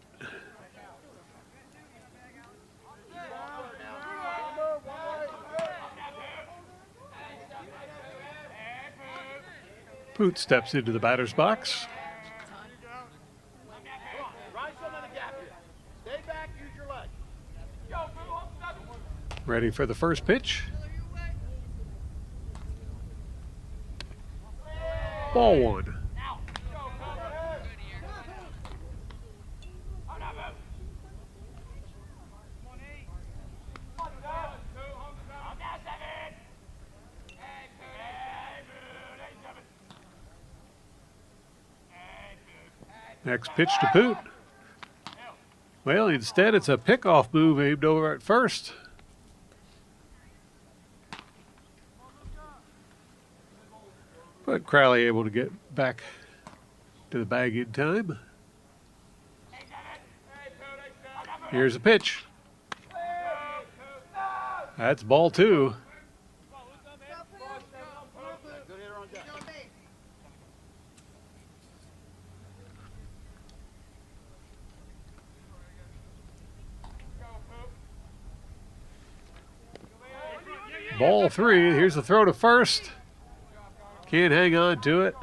Poot steps into the batter's box. Ready for the first pitch. Ball 1. Next pitch to Poot. Well, instead it's a pickoff move aimed over at first. But Crowley able to get back to the bag in time. Here's a pitch. That's ball 2. Ball 3. Here's the throw to first. Can't hang on to it.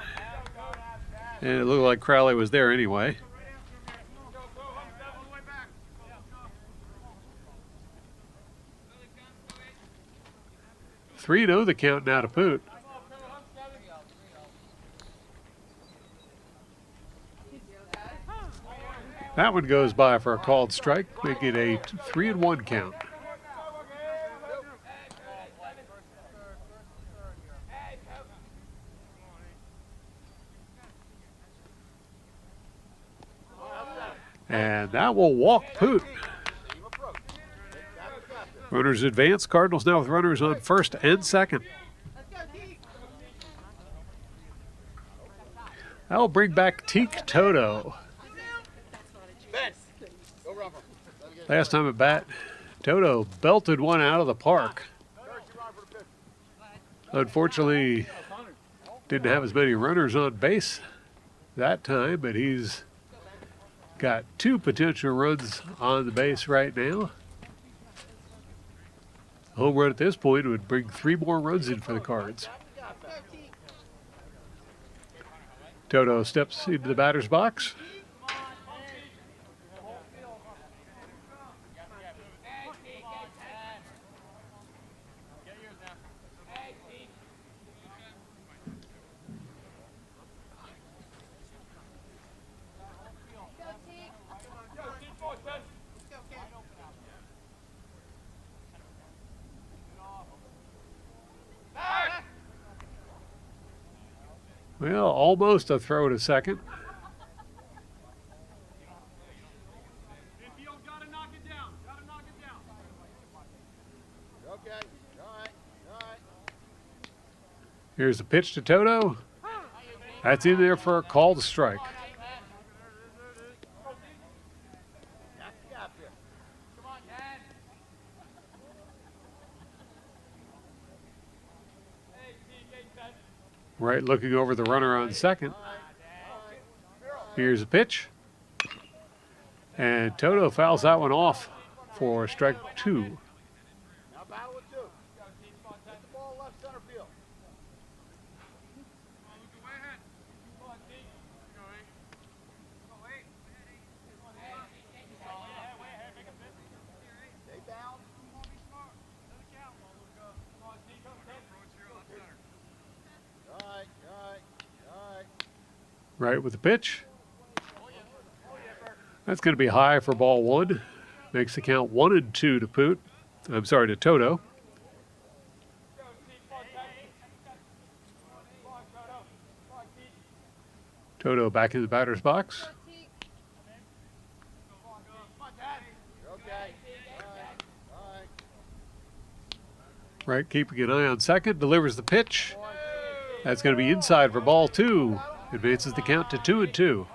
And it looked like Crowley was there anyway. "3-0 the count now to Poot. That one goes by for a called strike, making it a 3-1 count. And that will walk Poot. Runners advance. Cardinals now with runners on first and second. That will bring back Teak Toto. Last time at bat, Toto belted one out of the park. Unfortunately, didn't have as many runners on base that time, but he's got 2 potential runs on the base right now. Home run at this point would bring 3 more runs in for the Cards. Toto steps into the batter's box. Well, almost a throw to second. Here's the pitch to Toto. That's in there for a called strike. Right, looking over the runner on second. Here's the pitch. And Toto fouls that one off for strike 2. Right with the pitch. That's going to be high for ball 1. Makes the count 1-2 to Poot. I'm sorry, to Toto. Toto back in the batter's box. Right, keeping an eye on second, delivers the pitch. That's going to be inside for ball 2. Advances the count to 2-2.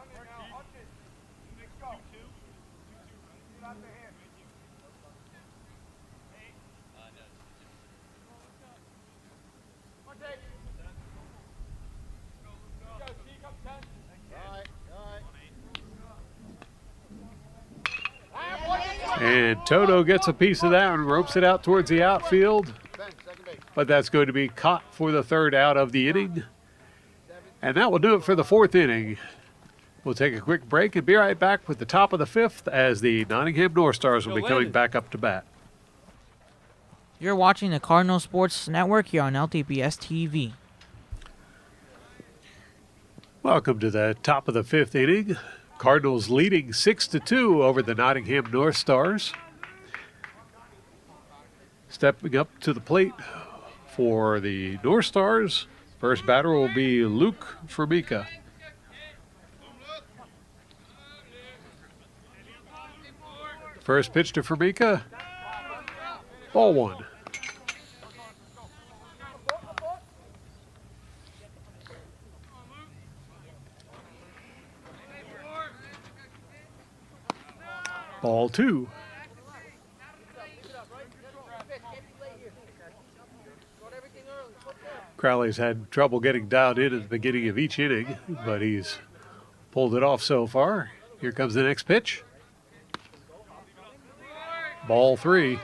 And Toto gets a piece of that and ropes it out towards the outfield. But that's going to be caught for the 3rd out of the inning. And that will do it for the 4th inning. We'll take a quick break and be right back with the top of the 5th as the Nottingham North Stars will be coming back up to bat. You're watching the Cardinal Sports Network here on LTBS TV. Welcome to the top of the 5th inning. Cardinals leading 6-2 over the Nottingham North Stars. Stepping up to the plate for the North Stars, first batter will be Luke Formica. First pitch to Formica, ball 1. Ball 2. Crowley's had trouble getting dialed in at the beginning of each inning, but he's pulled it off so far. Here comes the next pitch. Ball 3.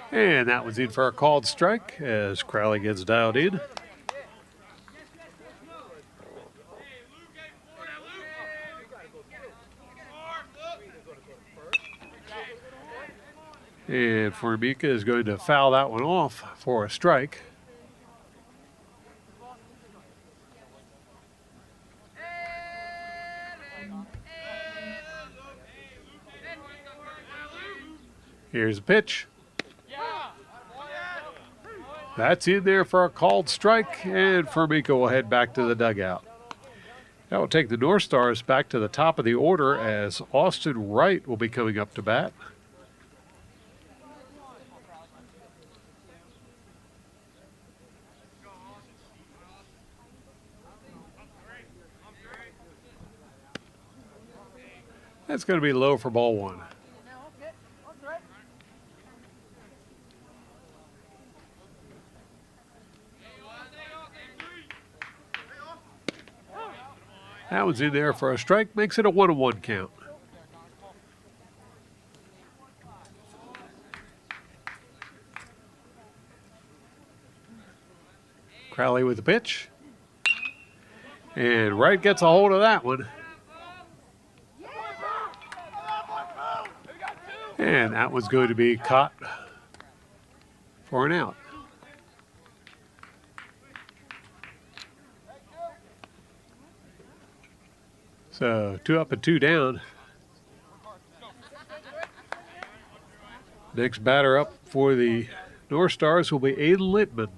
And that one's in for a called strike as Crowley gets dialed in. And Formica is going to foul that one off for a strike. Here's a pitch. That's in there for a called strike, and Formica will head back to the dugout. That will take the North Stars back to the top of the order as Austin Wright will be coming up to bat. That's going to be low for ball 1. That one's in there for a strike, makes it a 1-1 count. Crowley with the pitch. And Wright gets a hold of that one. And that one's going to be caught for an out. So 2 up and 2 down. Next batter up for the North Stars will be Aiden Littman.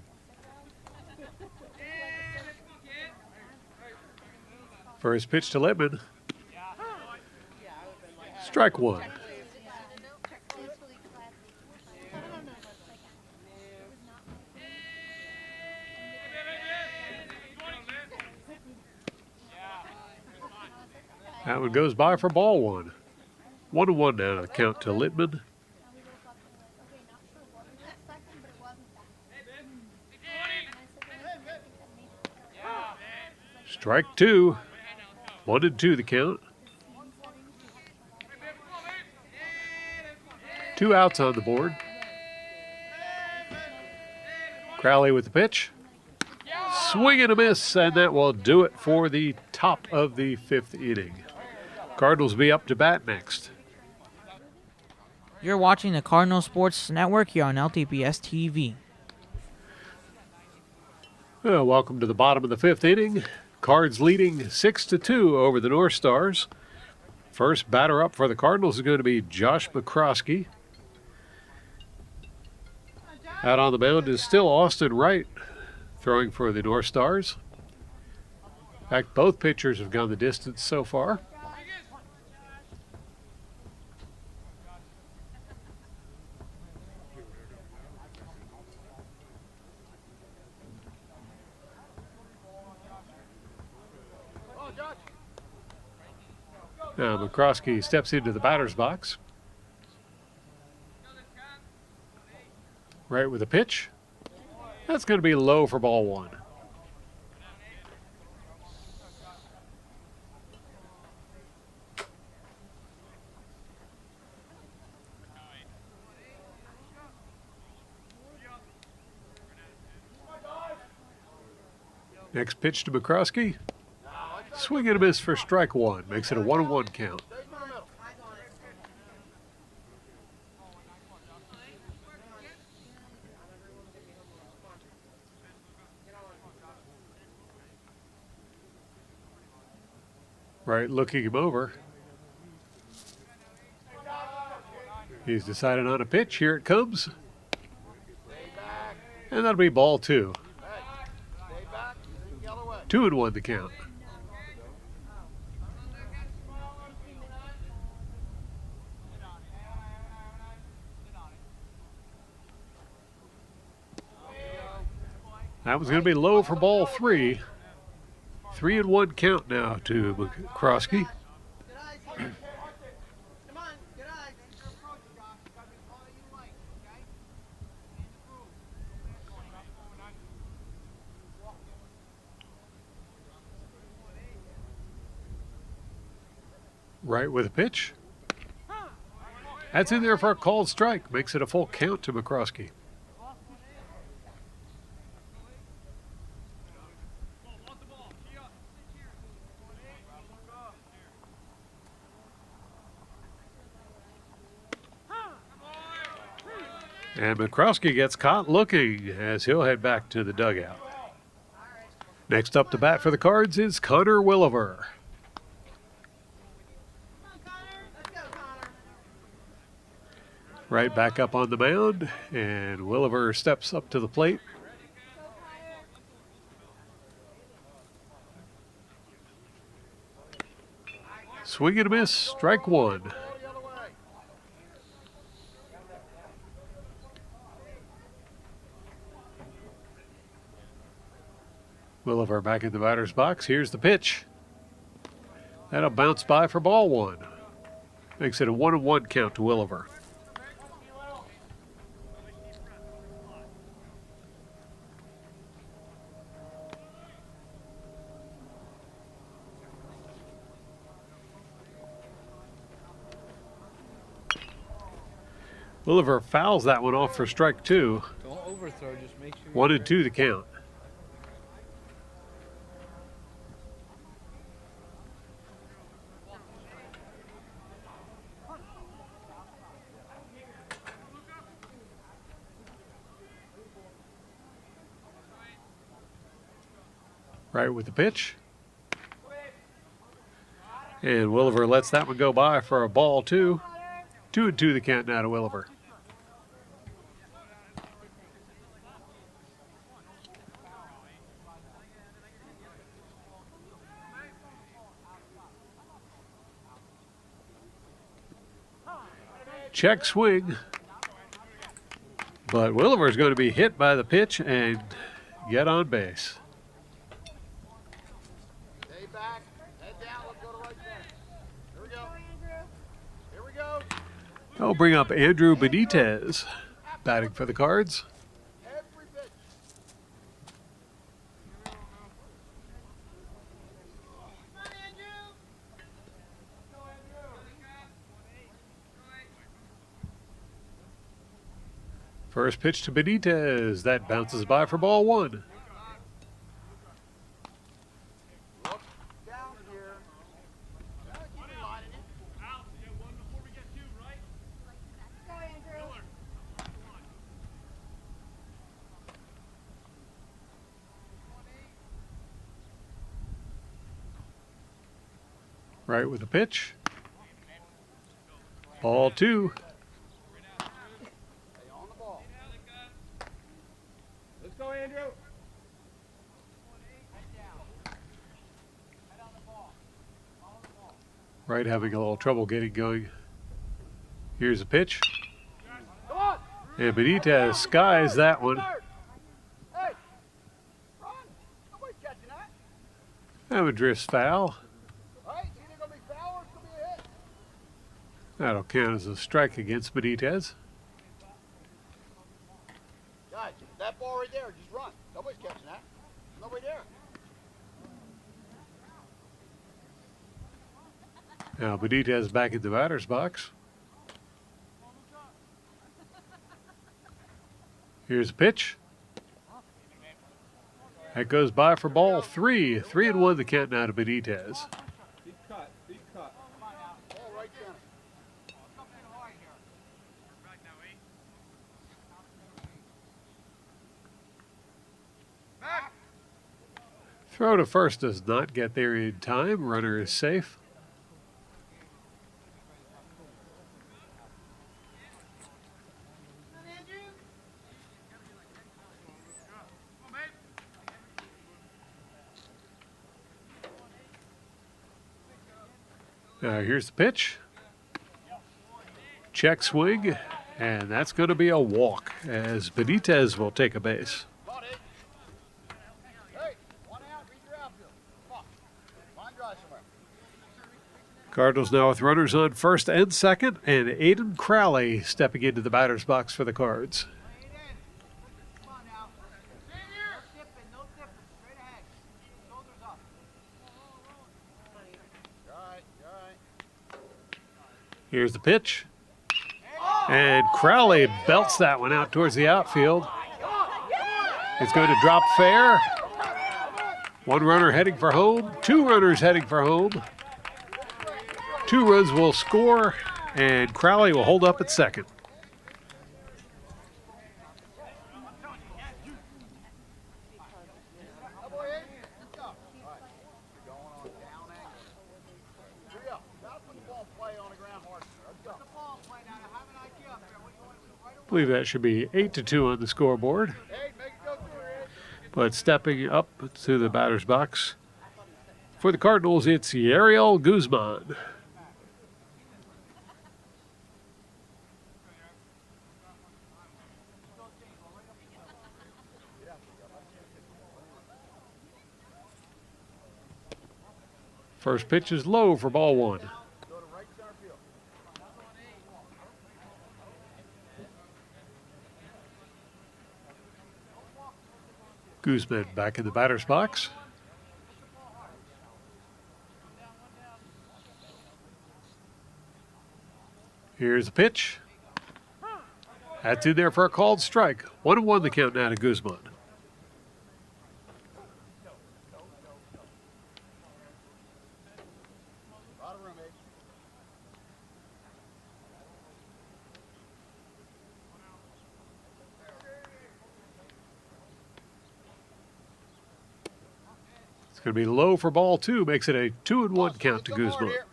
First pitch to Littman. Strike 1. That one goes by for ball 1. 1-1 now to count to Littman. Strike 2. 1-2 the count. 2 outs on the board. Crowley with the pitch. Swing and a miss, and that will do it for the top of the 5th inning. Cardinals be up to bat next. You're watching the Cardinal Sports Network here on LTPS TV. Well, welcome to the bottom of the 5th inning. Cards leading 6-2 over the North Stars. First batter up for the Cardinals is going to be Josh McCroskey. Out on the mound is still Austin Wright, throwing for the North Stars. In fact, both pitchers have gone the distance so far. Now McCroskey steps into the batter's box. Right with a pitch. That's going to be low for ball 1. Next pitch to McCroskey. Swing and a miss for strike 1. Makes it a 1-1 count. Right, looking him over. He's decided on a pitch. Here it comes. And that'll be ball 2. 2-1 the count. That was going to be low for ball 3. 3-1 count now to McCroskey. Right with a pitch. That's in there for a called strike. Makes it a full count to McCroskey. And McCroskey gets caught looking as he'll head back to the dugout. Next up to bat for the Cards is Connor Williver. Right back up on the mound, and Williver steps up to the plate. Swing and a miss, strike 1. Williver back in the batter's box. Here's the pitch. That'll bounce by for ball 1. Makes it a 1-1 count to Williver. Williver fouls that one off for strike 2. Don't overthrow, just make sure. 1-2 the count. Right with the pitch. And Williver lets that one go by for a ball 2. 2-2 the count now to Williver. Check swing. But Williver is going to be hit by the pitch and get on base. Stay back, head down, let's go to right center. Here we go. Here we go. I'll bring up Andrew Benitez batting for the Cards. Every pitch. First pitch to Benitez. That bounces by for ball 1. Look down here. Keep in line in it. Right with the pitch. Ball 2. Stay on the ball. Let's go, Andrew. Right having a little trouble getting going. Here's a pitch. Come on. And Benitez skies that one. Hey, run. Nobody's catching that. That one drifts foul. Right? It's either going to be foul or it's going to be a hit. That'll count as a strike against Benitez. Guys, that ball right there, just run. Nobody's catching that. Nobody there. Now Benitez back in the batter's box. Here's a pitch. That goes by for ball 3. 3-1 the count now to Benitez. Deep cut, deep cut. Ball right center. Throw to first does not get there in time. Runner is safe. Now here's the pitch. Check swing, and that's going to be a walk as Benitez will take a base. Come on, Ed. Hey, 1 out, read your outfield. Come on. Line drive somewhere. Cardinals now with runners on first and second, and Aiden Crowley stepping into the batter's box for the Cards. Come on now. No tipping, no tipping. Straight ahead. Shoulders up. You're all right, you're all right. Here's the pitch. And Crowley belts that one out towards the outfield. It's going to drop fair. 1 runner heading for home. 2 runners heading for home. 2 runs will score, and Crowley will hold up at second. Elbow in. Good job. All right. You're going on down angle. Here we go. Gotta put the ball in play on the ground hard. Let's go. Put the ball in play now. Have an idea up there. What do you want to do? Right I believe that should be 8-2 on the scoreboard. Hey, make it go through, Ed. But stepping up to the batter's box for the Cardinals, it's Yariel Guzman. First pitch is low for ball 1. Go to right center field. Guzman back in the batter's box. Here's a pitch. That's in there for a called strike. 1-1 the count now to Guzman. Lot of room, Ed. It's going to be low for ball 2, makes it a 2-1 count to Hit the hard Guzman. here.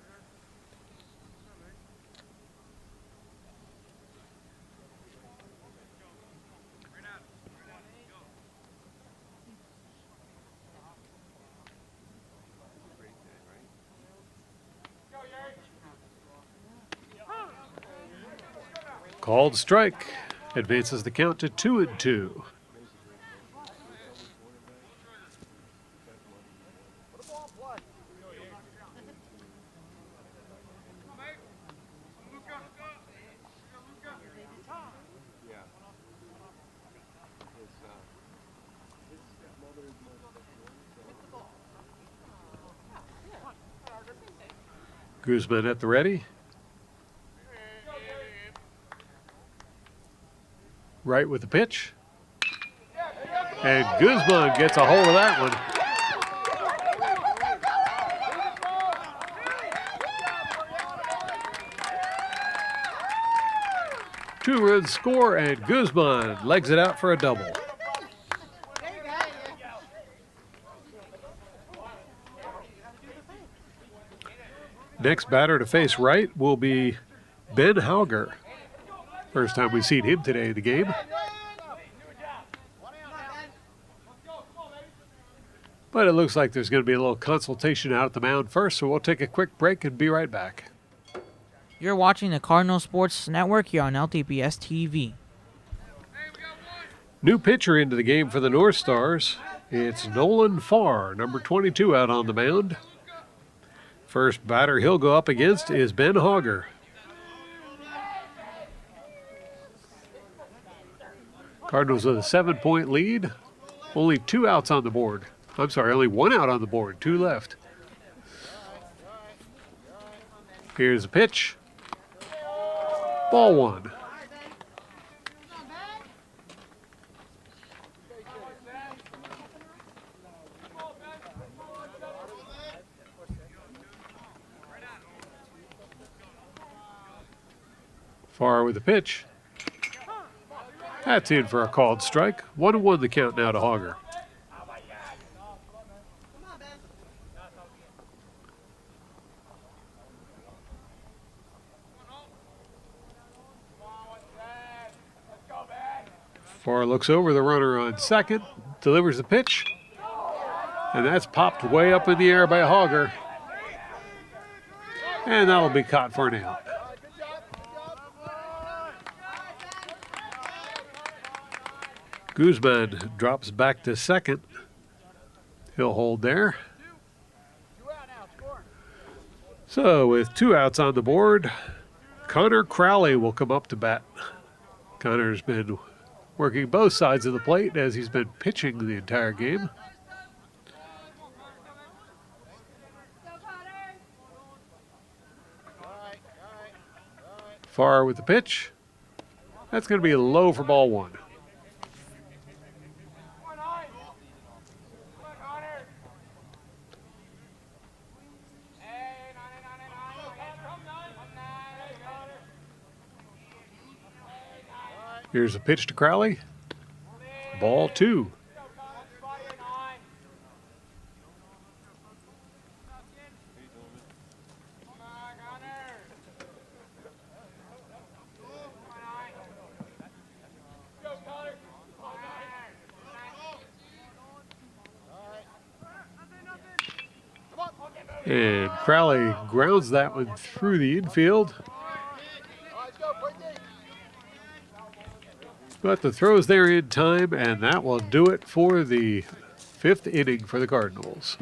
Called strike. Advances the count to 2-2. Guzman at the ready. Right with the pitch. And Guzman gets a hold of that one. Two-run score, and Guzman legs it out for a double. Next batter to face right will be Ben Hauger. First time we've seen him today in the game. But it looks like there's going to be a little consultation out at the mound first, so we'll take a quick break and be right back. You're watching the Cardinal Sports Network here on LTPS TV. New pitcher into the game for the North Stars. It's Nolan Farr, number 22, out on the mound. First batter he'll go up against is Ben Hauger. Cardinals with a 7-point lead. Only 2 outs on the board. I'm sorry, only 1 out on the board, 2 left. Here's a pitch. Ball 1. Farr with the pitch. That's in for a called strike. 1-1 the count now to Hauger. Farr looks over the runner on second, delivers the pitch, and that's popped way up in the air by Hauger. And that'll be caught for an out. Guzman drops back to second. He'll hold there. So with 2 outs on the board, Connor Crowley will come up to bat. Connor's been working both sides of the plate as he's been pitching the entire game. Farr with the pitch. That's going to be low for ball 1. Here's a pitch to Crowley. Ball 2. And Crowley grounds that one through the infield. But the throw's there in time, and that will do it for the 5th inning for the Cardinals.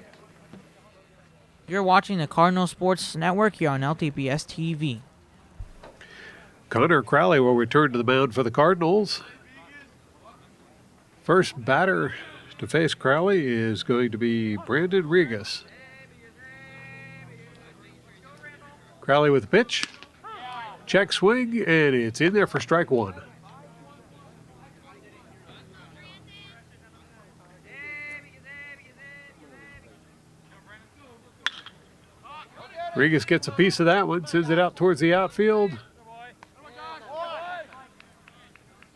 You're watching the Cardinal Sports Network here on LTPS TV. Connor Crowley will return to the mound for the Cardinals. First batter to face Crowley is going to be Brandon Regas. Crowley with the pitch. Check swing, and it's in there for strike 1. Regas gets a piece of that one, sends it out towards the outfield.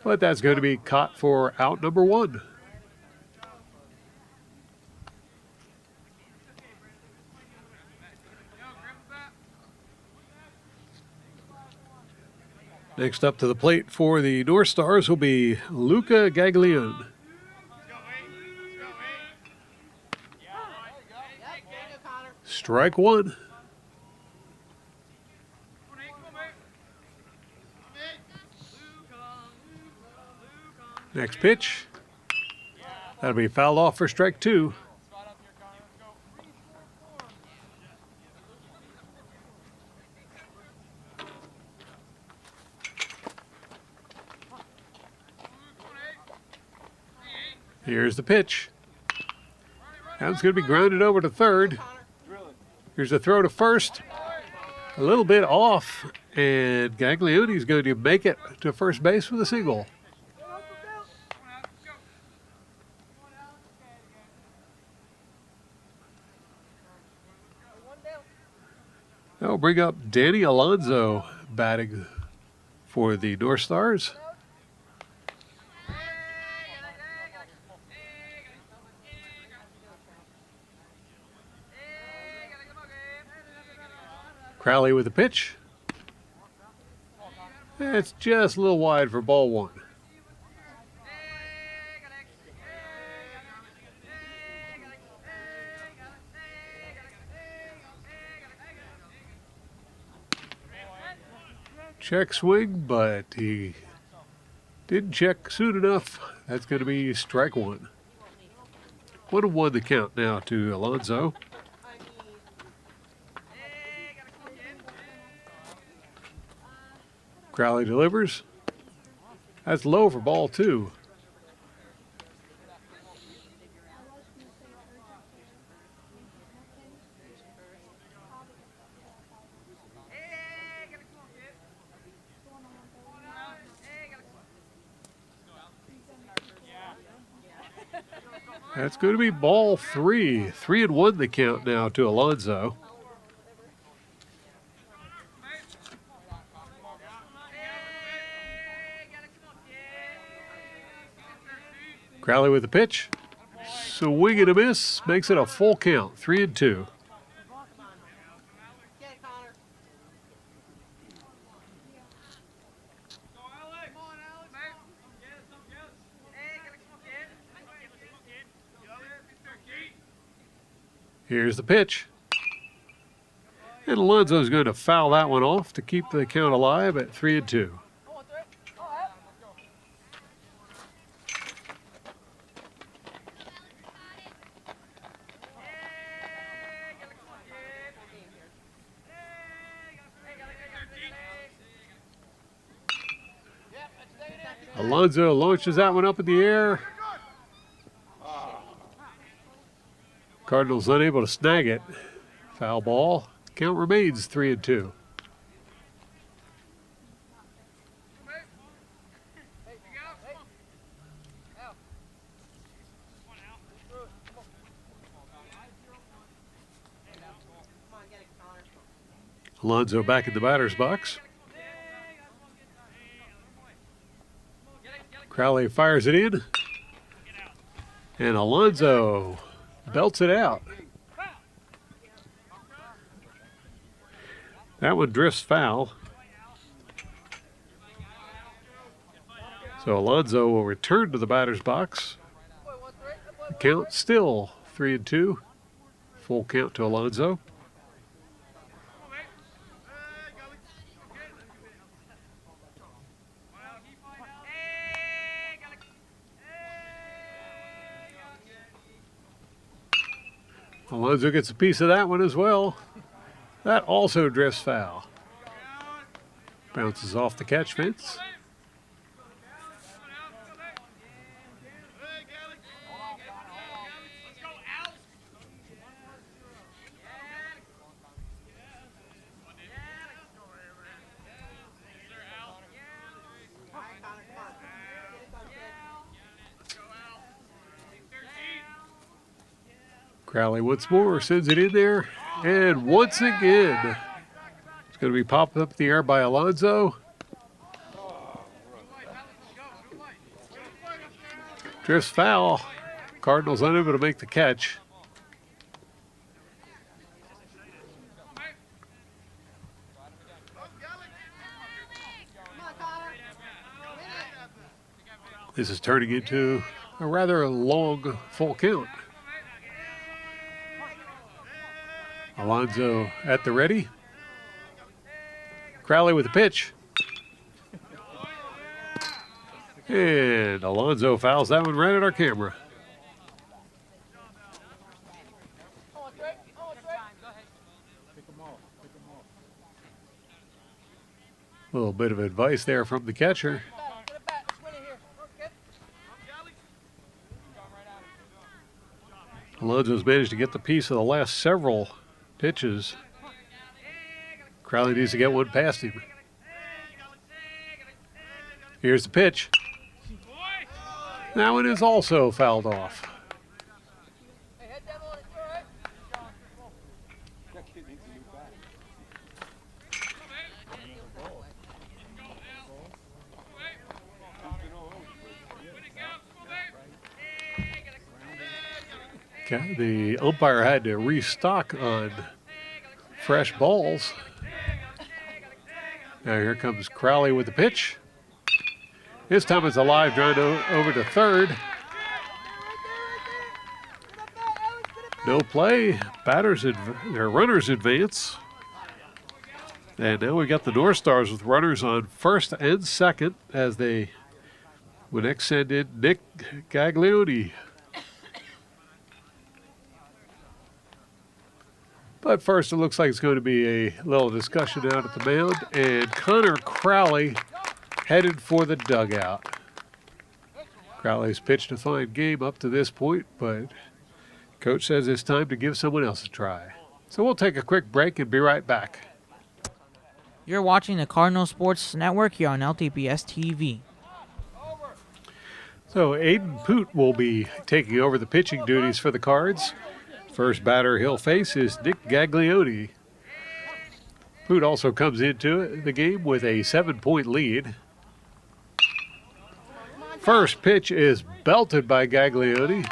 But that's going to be caught for out number 1. Next up to the plate for the North Stars will be Luca Gaglione. Strike 1. Next pitch. That'll be fouled off for strike 2. Here's the pitch. That one's going to be grounded over to third. Here's a throw to first. A little bit off, and Gaglioni's going to make it to first base with a single. That'll bring up Danny Alonso batting for the North Stars. Crowley with the pitch. It's just a little wide for ball 1. Check swing, but he didn't check soon enough. That's going to be strike 1. 1-1 the count now to Alonso. Crowley delivers. That's low for ball 2. That's going to be ball 3. 3-1 the count now to Alonso. Crowley with the pitch. Swing and a miss. Makes it a full count. 3-2. Here's the pitch. And Alonso's going to foul that one off to keep the count alive at 3-2. Alonso launches that one up in the air. Cardinals unable to snag it. Foul ball. Count remains 3-2. Alonso back in the batter's box. Crowley fires it in. And Alonso belts it out. That one drifts foul. So Alonso will return to the batter's box. The count still 3-2. Full count to Alonso. Alonso gets a piece of that one as well. That also drifts foul. Bounces off the catch fence. Crowley once more sends it in there, and once again, it's going to be popped up in the air by Alonso. Drifts foul. Cardinals unable to make the catch. This is turning into a rather long full count. Alonso at the ready. Crowley with the pitch. And Alonzo fouls that one right at our camera. A little bit of advice there from the catcher. Alonzo's managed to get the piece of the last several pitches. Crowley needs to get one past him. Here's the pitch. That one is also fouled off. Okay, the umpire had to restock on fresh balls. Now here comes Crowley with the pitch. This time it's a live drive over to third. No play. Their runners advance. And now we got the North Stars with runners on first and second as they would next send in Nick Gaglione. But first, it looks like it's going to be a little discussion out at the mound. And Connor Crowley headed for the dugout. Crowley's pitched a fine game up to this point, but coach says it's time to give someone else a try. So we'll take a quick break and be right back. You're watching the Cardinal Sports Network here on LTPS TV. So Aiden Poot will be taking over the pitching duties for the Cards. First batter he'll face is Nick Gaglione. Poot also comes into the game with a 7-point lead. First pitch is belted by Gaglione.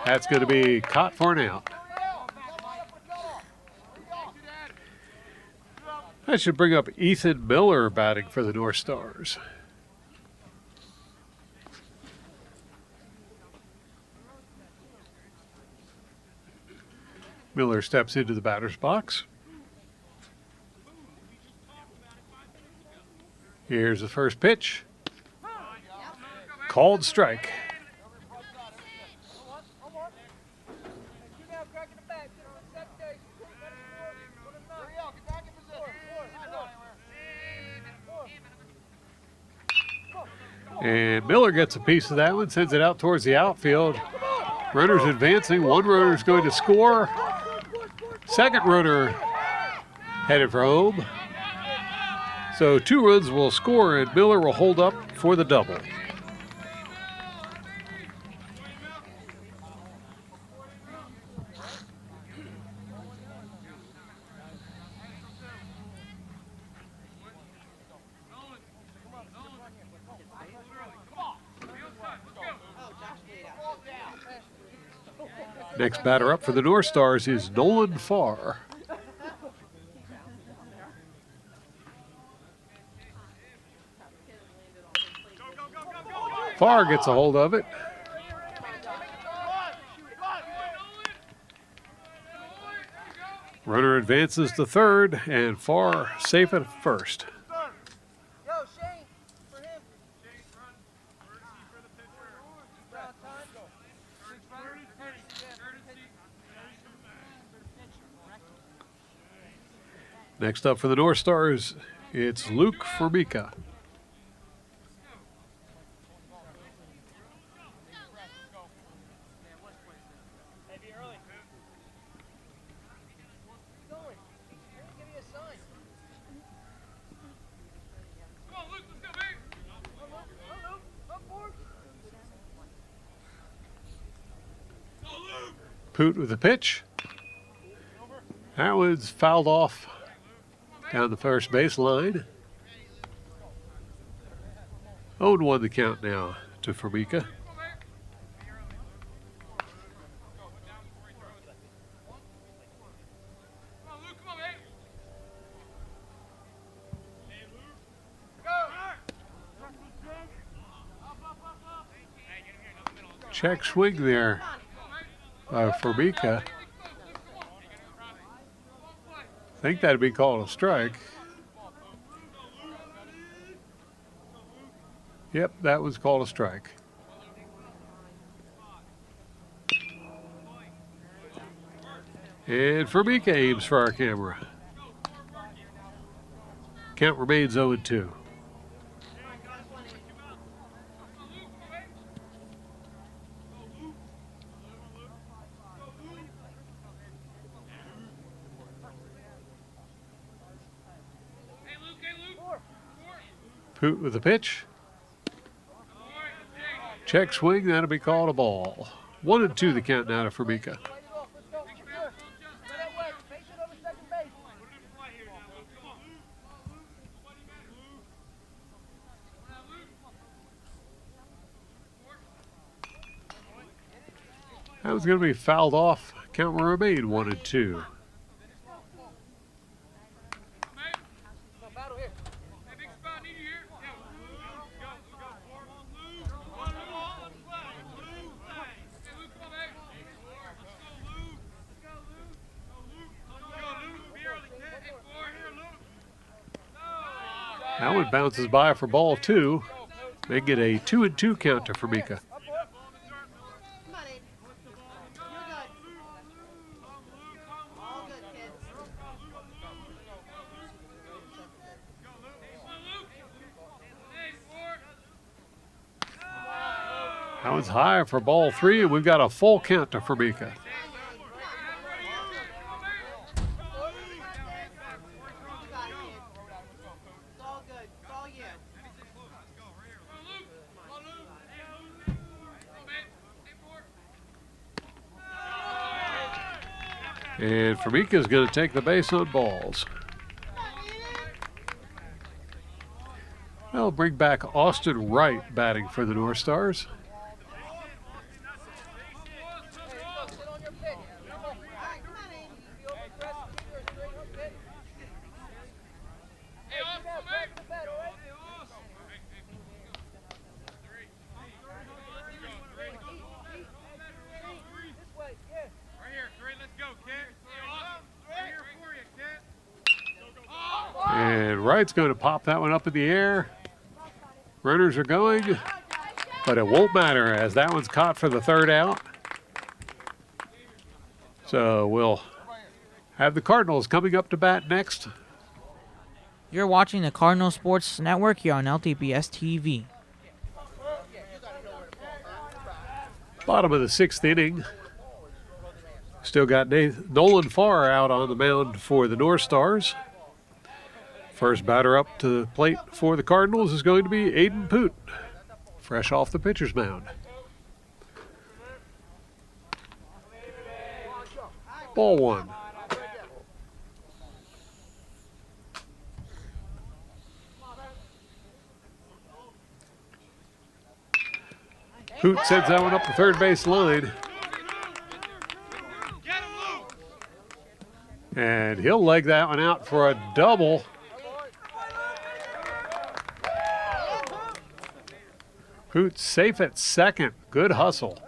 That's going to be caught for an out. I should bring up Ethan Miller batting for the North Stars. Miller steps into the batter's box. Here's the first pitch. Called strike. And Miller gets a piece of that one, sends it out towards the outfield. Runners advancing. One runner is going to score. Second runner headed for home. So 2 runs will score, and Miller will hold up for the double. Next batter up for the North Stars is Nolan Farr. Farr gets a hold of it. Runner advances to third, and Farr safe at first. Next up for the North Stars, it's Luke Formica. Poot with the pitch. That one's fouled off down the first base line. 0-1 the count now to Formica. Check swing there by Formica. I think that'd be called a strike. Yep, that was called a strike. And Formica aims for our camera. Count remains 0-2. Poot with the pitch. Check swing, that'll be called a ball. 1-2 the count now to Formica. That was going to be fouled off. Count will remain 1-2. That one bounces by for ball 2. They get a 2-2 count to Formica. That one's high for ball 3, and we've got a full count to Formica. And Formica is going to take the base on balls. They'll bring back Austin Wright batting for the North Stars. And Wright's going to pop that one up in the air. Runners are going, but it won't matter as that one's caught for the third out. So we'll have the Cardinals coming up to bat next. You're watching the Cardinal Sports Network here on LTBS TV. Bottom of the 6th inning. Still got Nolan Farr out on the mound for the North Stars. First batter up to the plate for the Cardinals is going to be Aiden Poot, fresh off the pitcher's mound. Ball 1. Poot sends that one up the third base line. And he'll leg that one out for a double. Poot safe at second. Good hustle.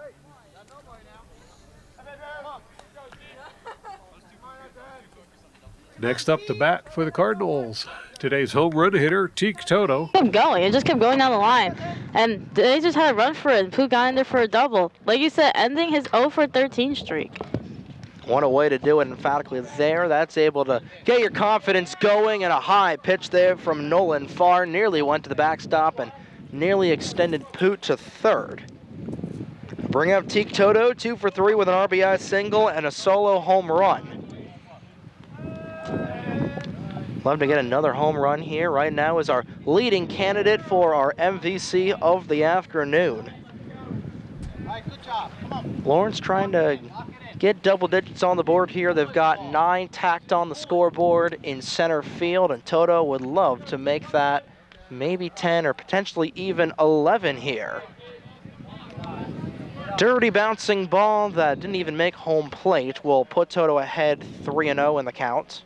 Next up to bat for the Cardinals, today's home run hitter, Teak Toto. Kept going. It just kept going down the line. And they just had a run for it, and Poot got in there for a double. Like you said, ending his 0-for-13 streak. What a way to do it emphatically there. That's able to get your confidence going, and a high pitch there from Nolan Farr. Nearly went to the backstop and nearly extended Poot to third. Bring up Teak Toto, 2 for 3 with an RBI single and a solo home run. Love to get another home run here. Right now is our leading candidate for our MVC of the afternoon. Lawrence trying to get double digits on the board here. They've got 9 tacked on the scoreboard in center field, and Toto would love to make that maybe 10 or potentially even 11 here. Dirty bouncing ball that didn't even make home plate will put Toto ahead 3-0 in the count.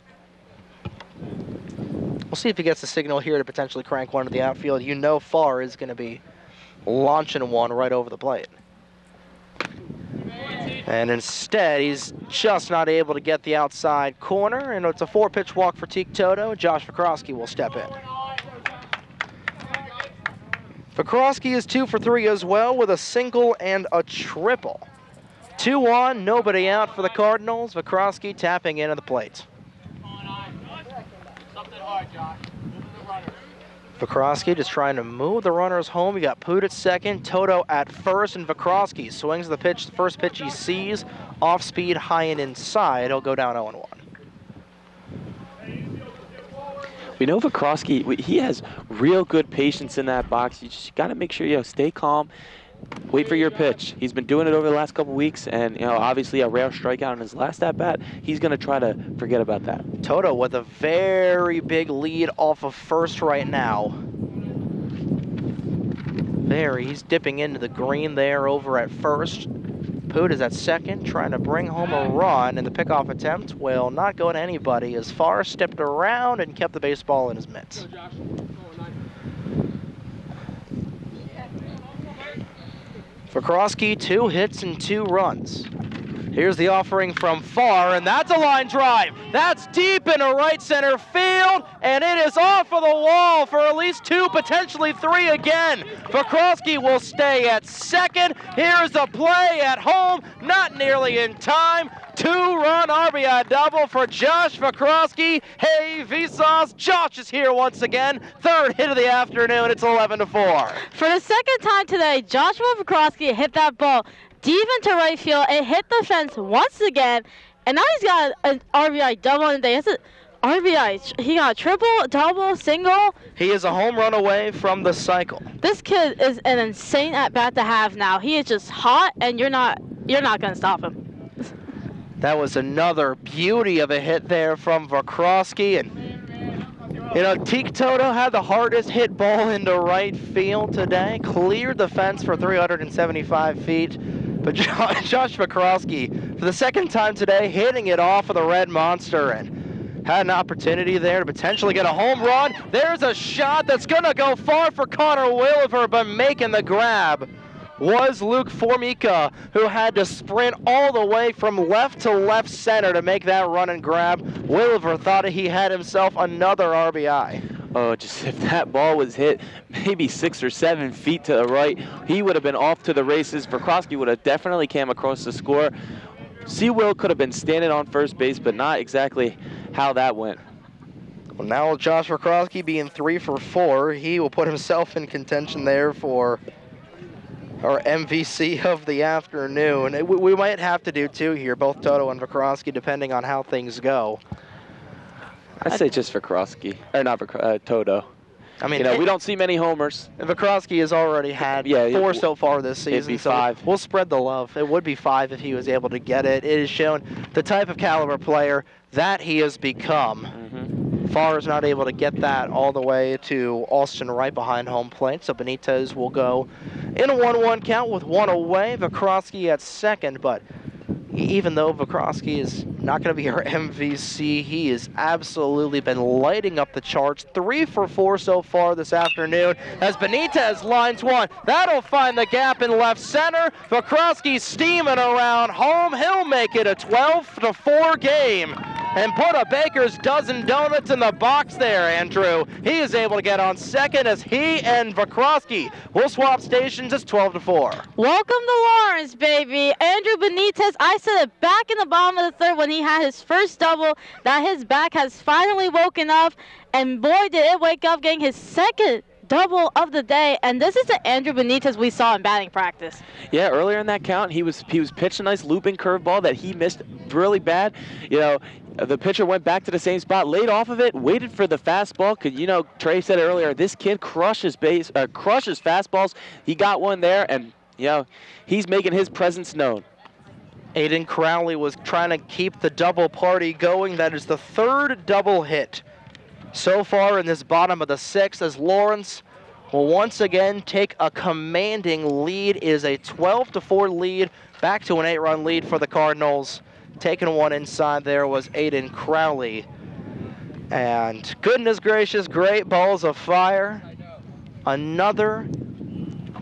We'll see if he gets the signal here to potentially crank one to the outfield. You know Farr is going to be launching one right over the plate. And instead, he's just not able to get the outside corner, and it's a 4-pitch walk for Teak Toto. Josh Vikrowski will step in. Vakrowski is 2 for 3 as well with a single and a triple. 2 on, nobody out for the Cardinals. Vakrowski tapping into the plate. Vakrowski just trying to move the runners home. You got Poot at second, Toto at first, and Vakrowski swings the pitch. The first pitch he sees, off speed, high and inside. He'll go down 0-1. We know Vakrowski, he has real good patience in that box. You just got to make sure, stay calm, wait for your pitch. He's been doing it over the last couple weeks, and, obviously a rare strikeout in his last at-bat. He's going to try to forget about that. Toto with a very big lead off of first right now. He's dipping into the green there over at first. Poot is at second, trying to bring home a run, and the pickoff attempt will not go to anybody as Farr stepped around and kept the baseball in his mitts. Vakrowski, 2 hits and 2 runs. Here's the offering from Farr, and that's a line drive. That's deep into right center field, and it is off of the wall for at least 2, potentially 3 again. Vakrowski will stay at second. Here's the play at home, not nearly in time. 2-run RBI double for Josh Vakrowski. Hey, Vsauce, Josh is here once again. 3rd hit of the afternoon. It's 11-4. For the second time today, Joshua Vakrowski hit that ball deep into right field. It hit the fence once again, and now he's got an RBI double in the day. It's an RBI. He got triple, double, single. He is a home run away from the cycle. This kid is an insane at bat to have now. He is just hot, and you're not gonna stop him. That was another beauty of a hit there from Vakrowski, and Teak Toto had the hardest hit ball into right field today. Cleared the fence for 375 feet. But Josh Vakrowski, for the second time today, hitting it off of the Red Monster and had an opportunity there to potentially get a home run. There's a shot that's going to go far for Connor Williver, but making the grab was Luke Formica, who had to sprint all the way from left to left center to make that run and grab. Williver thought he had himself another RBI. Oh, just if that ball was hit maybe 6 or 7 feet to the right, he would have been off to the races. Vakrowski would have definitely came across the score. Will could have been standing on first base, but not exactly how that went. Well, now with Josh Vakrowski being 3 for 4, he will put himself in contention there for our MVC of the afternoon. We might have to do 2 here, both Toto and Vakrowski, depending on how things go. I'd say just Vakrowski, or not Toto. I mean, we don't see many homers. Vakrowski has already had 4 so far this season. It'd be 5. We'll spread the love. It would be 5 if he was able to get it. It has shown the type of caliber player that he has become. Farr is not able to get that all the way to Austin right behind home plate, so Benitez will go in a 1-1 count with 1 away. Vakrowski at second, but even though Vakrowski is not going to be our MVC, he has absolutely been lighting up the charts. 3 for 4 so far this afternoon as Benitez lines one. That'll find the gap in left center. Vakrowski steaming around home. He'll make it a 12-4 game and put a baker's dozen donuts in the box there, Andrew. He is able to get on second as he and Vakrowski will swap stations. It's 12-4. Welcome to Lawrence, baby. Andrew Benitez, I said it back in the bottom of the 3rd when he had his first double that his back has finally woken up, and boy did it wake up getting his second double of the day, and this is the Andrew Benitez we saw in batting practice. Yeah, earlier in that count, he was pitched a nice looping curveball that he missed really bad. The pitcher went back to the same spot, laid off of it, waited for the fastball. Cause Trey said earlier, this kid crushes fastballs. He got one there, and he's making his presence known. Aiden Crowley was trying to keep the double party going. That is the 3rd double hit so far in this bottom of the 6th as Lawrence will once again take a commanding lead. It is a 12-4 lead, back to an 8-run lead for the Cardinals. Taking one inside there was Aiden Crowley. And goodness gracious, great balls of fire. Another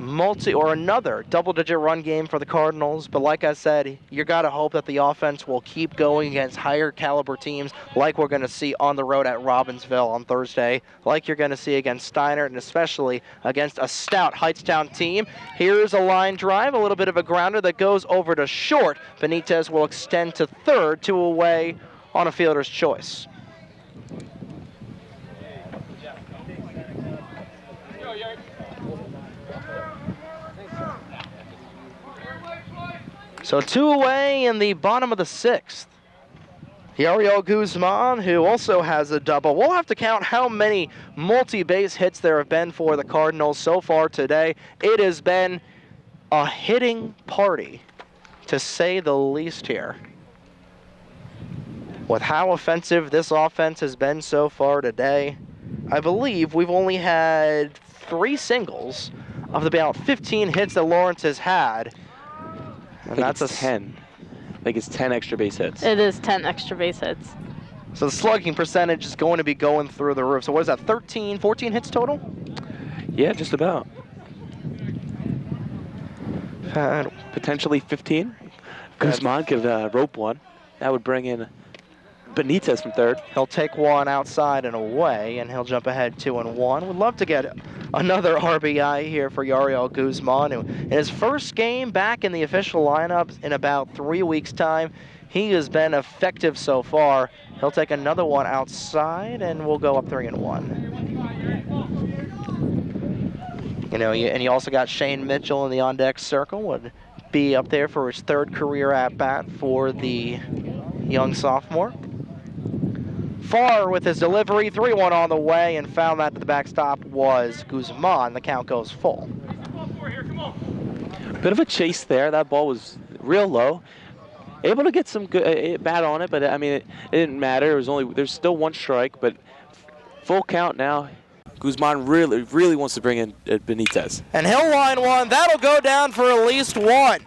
another double-digit run game for the Cardinals, but like I said, you got to hope that the offense will keep going against higher caliber teams like we're going to see on the road at Robbinsville on Thursday, like you're going to see against Steiner, and especially against a stout Heightstown team. Here's a line drive, a little bit of a grounder that goes over to short. Benitez will extend to third, 2 away on a fielder's choice. So 2 away in the bottom of the 6th. Yariel Guzman, who also has a double. We'll have to count how many multi-base hits there have been for the Cardinals so far today. It has been a hitting party, to say the least here. With how offensive this offense has been so far today, I believe we've only had 3 singles of the about 15 hits that Lawrence has had. And that's a 10. I think it's 10 extra base hits. It is 10 extra base hits. So the slugging percentage is going to be going through the roof. So what is that, 13, 14 hits total? Yeah, just about. Potentially 15. Guzman could rope one. That would bring in Benitez from third. He'll take one outside and away, and he'll jump ahead 2-1. Would love to get another RBI here for Yariel Guzman, who in his first game back in the official lineup in about 3 weeks' time, he has been effective so far. He'll take another one outside, and we'll go up 3-1. You know, and you also got Shane Mitchell in the on-deck circle. Would be up there for his 3rd career at-bat for the young sophomore. Far with his delivery, 3-1 on the way, and found that to the backstop was Guzman. The count goes full. Bit of a chase there. That ball was real low. Able to get some good bat on it, but I mean, it didn't matter. There's still 1 strike, but full count now. Guzman really wants to bring in Benitez. And he'll line one. That'll go down for at least 1.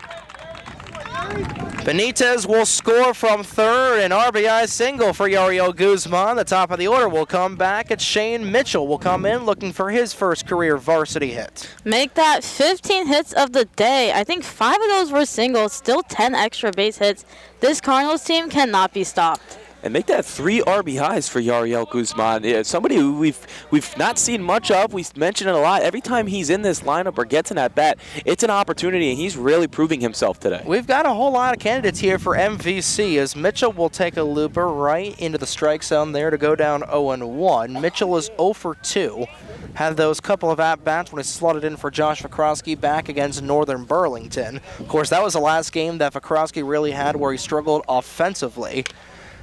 Benitez will score from third, an RBI single for Yariel Guzman. The top of the order will come back. It's Shane Mitchell will come in looking for his first career varsity hit. Make that 15 hits of the day. I think 5 of those were singles, still 10 extra base hits. This Cardinals team cannot be stopped. And make that 3 RBIs for Yariel Guzman. Yeah, somebody who we've not seen much of. We mention it a lot. Every time he's in this lineup or gets in at bat, it's an opportunity, and he's really proving himself today. We've got a whole lot of candidates here for MVC, as Mitchell will take a looper right into the strike zone there to go down 0-1. Mitchell is 0 for 2. Had those couple of at-bats when he slotted in for Josh Vakrowski back against Northern Burlington. Of course, that was the last game that Vakrowski really had where he struggled offensively.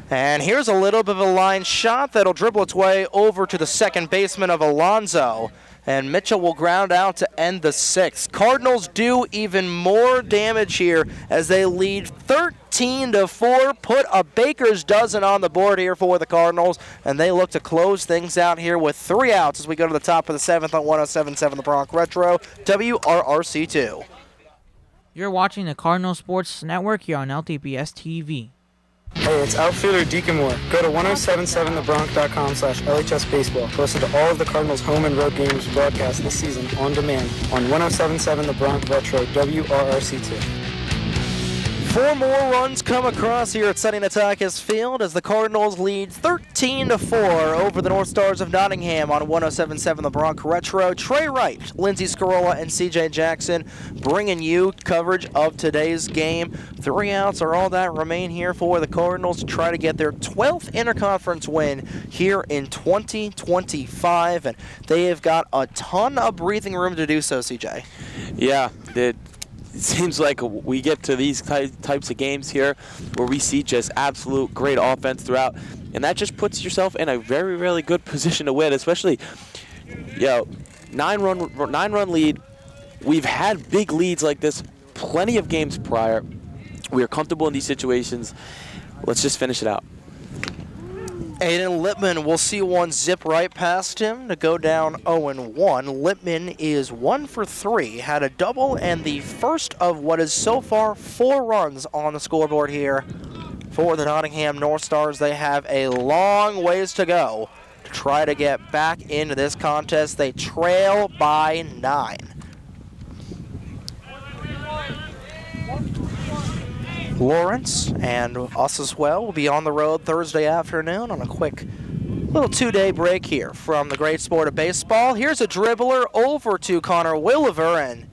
And here's a little bit of a line shot that'll dribble its way over to the second baseman of Alonzo. And Mitchell will ground out to end the 6th. Cardinals do even more damage here as they lead 13-4. Put a baker's dozen on the board here for the Cardinals. And they look to close things out here with 3 outs as we go to the top of the 7th on 107.7 The Bronc Retro, WRRC2. You're watching the Cardinal Sports Network here on LTBS TV. Hey, it's outfielder Deacon Moore. Go to 1077thebronc.com/LHS Baseball to listen to all of the Cardinals' home and road games broadcast this season on demand on 107.7 The Bronc Retro, WRRC2. 4 more runs come across here at Sonny Natakis Field as the Cardinals lead 13-4 over the North Stars of Nottingham on 107.7 The Bronc Retro. Trey Wright, Lindsey Scarola, and CJ Jackson bringing you coverage of today's game. 3 outs are all that remain here for the Cardinals to try to get their 12th interconference win here in 2025, and they have got a ton of breathing room to do so, CJ. Yeah, it seems like we get to these types of games here where we see just absolute great offense throughout, and that just puts yourself in a very, really good position to win, especially, 9-run lead. We've had big leads like this plenty of games prior. We are comfortable in these situations. Let's just finish it out. Aiden Lippman will see one zip right past him to go down 0-1. Lippman is 1 for 3, had a double and the first of what is so far 4 runs on the scoreboard here for the Nottingham North Stars. They have a long ways to go to try to get back into this contest. They trail by 9. Lawrence and us as well will be on the road Thursday afternoon on a quick little 2-day break here from the great sport of baseball. Here's a dribbler over to Connor Williver, and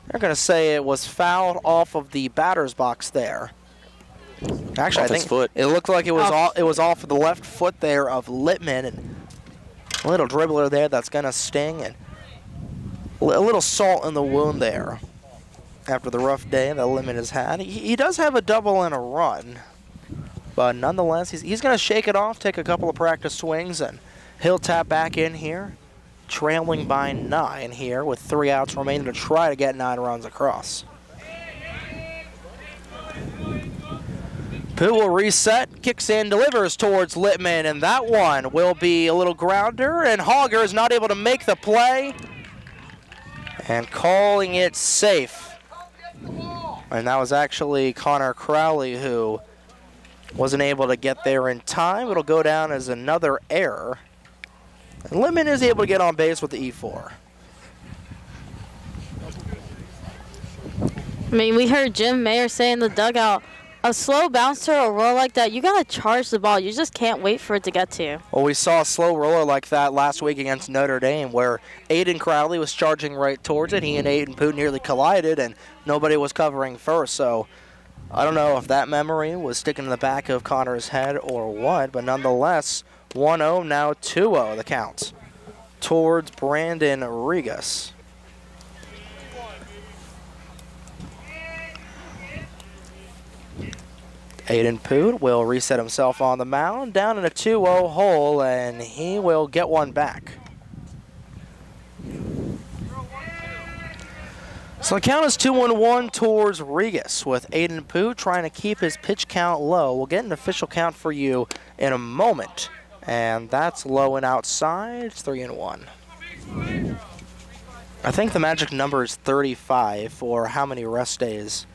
they're going to say it was fouled off of the batter's box there. Actually, I think it looked like it was off of the left foot there of Littman, and a little dribbler there that's going to sting, and a little salt in the wound there after the rough day that Littman has had. He does have a double and a run, but nonetheless, he's going to shake it off, take a couple of practice swings, and he'll tap back in here, trailing by 9 here with 3 outs remaining to try to get 9 runs across. Pooh will reset, kicks in, delivers towards Littman, and that one will be a little grounder, and Hogger is not able to make the play, and calling it safe. And that was actually Connor Crowley who wasn't able to get there in time. It'll go down as another error. And Littman is able to get on base with the E4. I mean, we heard Jim Mayer say in the dugout, a slow bouncer or roll like that, you got to charge the ball. You just can't wait for it to get to you. Well, we saw a slow roller like that last week against Notre Dame where Aiden Crowley was charging right towards it. He and Aiden Pooh nearly collided, and nobody was covering first. So I don't know if that memory was sticking in the back of Connor's head or what, but nonetheless, 1-0, now 2-0 the count towards Brandon Regas. Aiden Pooh will reset himself on the mound, down in a 2-0 hole, and he will get one back. So the count is 2-1 towards Regas, with Aiden Pooh trying to keep his pitch count low. We'll get an official count for you in a moment, and that's low and outside. It's 3-1. I think the magic number is 35 for how many rest days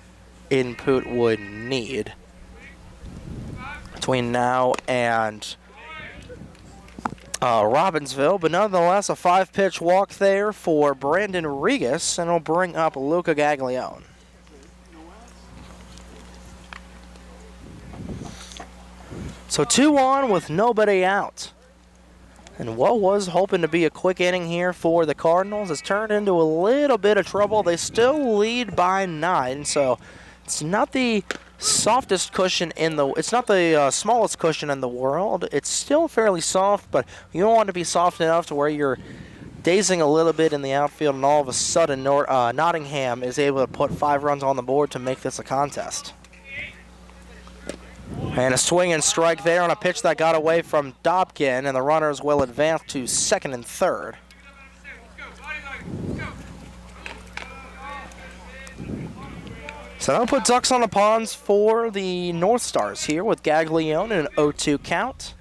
Aiden Pooh would need between now and Robbinsville, but nonetheless a 5-pitch walk there for Brandon Regas, and will bring up Luca Gaglione. So 2 on with nobody out. And what was hoping to be a quick inning here for the Cardinals has turned into a little bit of trouble. They still lead by 9, so it's not the softest cushion it's not the smallest cushion in the world. It's still fairly soft, but you don't want to be soft enough to where you're dazing a little bit in the outfield, and all of a sudden Nottingham is able to put 5 runs on the board to make this a contest. And a swing and strike there on a pitch that got away from Dobkin, and the runners will advance to second and third. So that'll put ducks on the ponds for the North Stars here with Gaglione in an 0-2 count.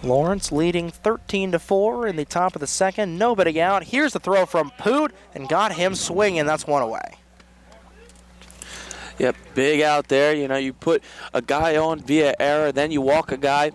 Lawrence leading 13-4 in the top of the second. Nobody out. Here's the throw from Poot, and got him swinging. That's one away. Yep, big out there. You know, you put a guy on via error, then you walk a guy.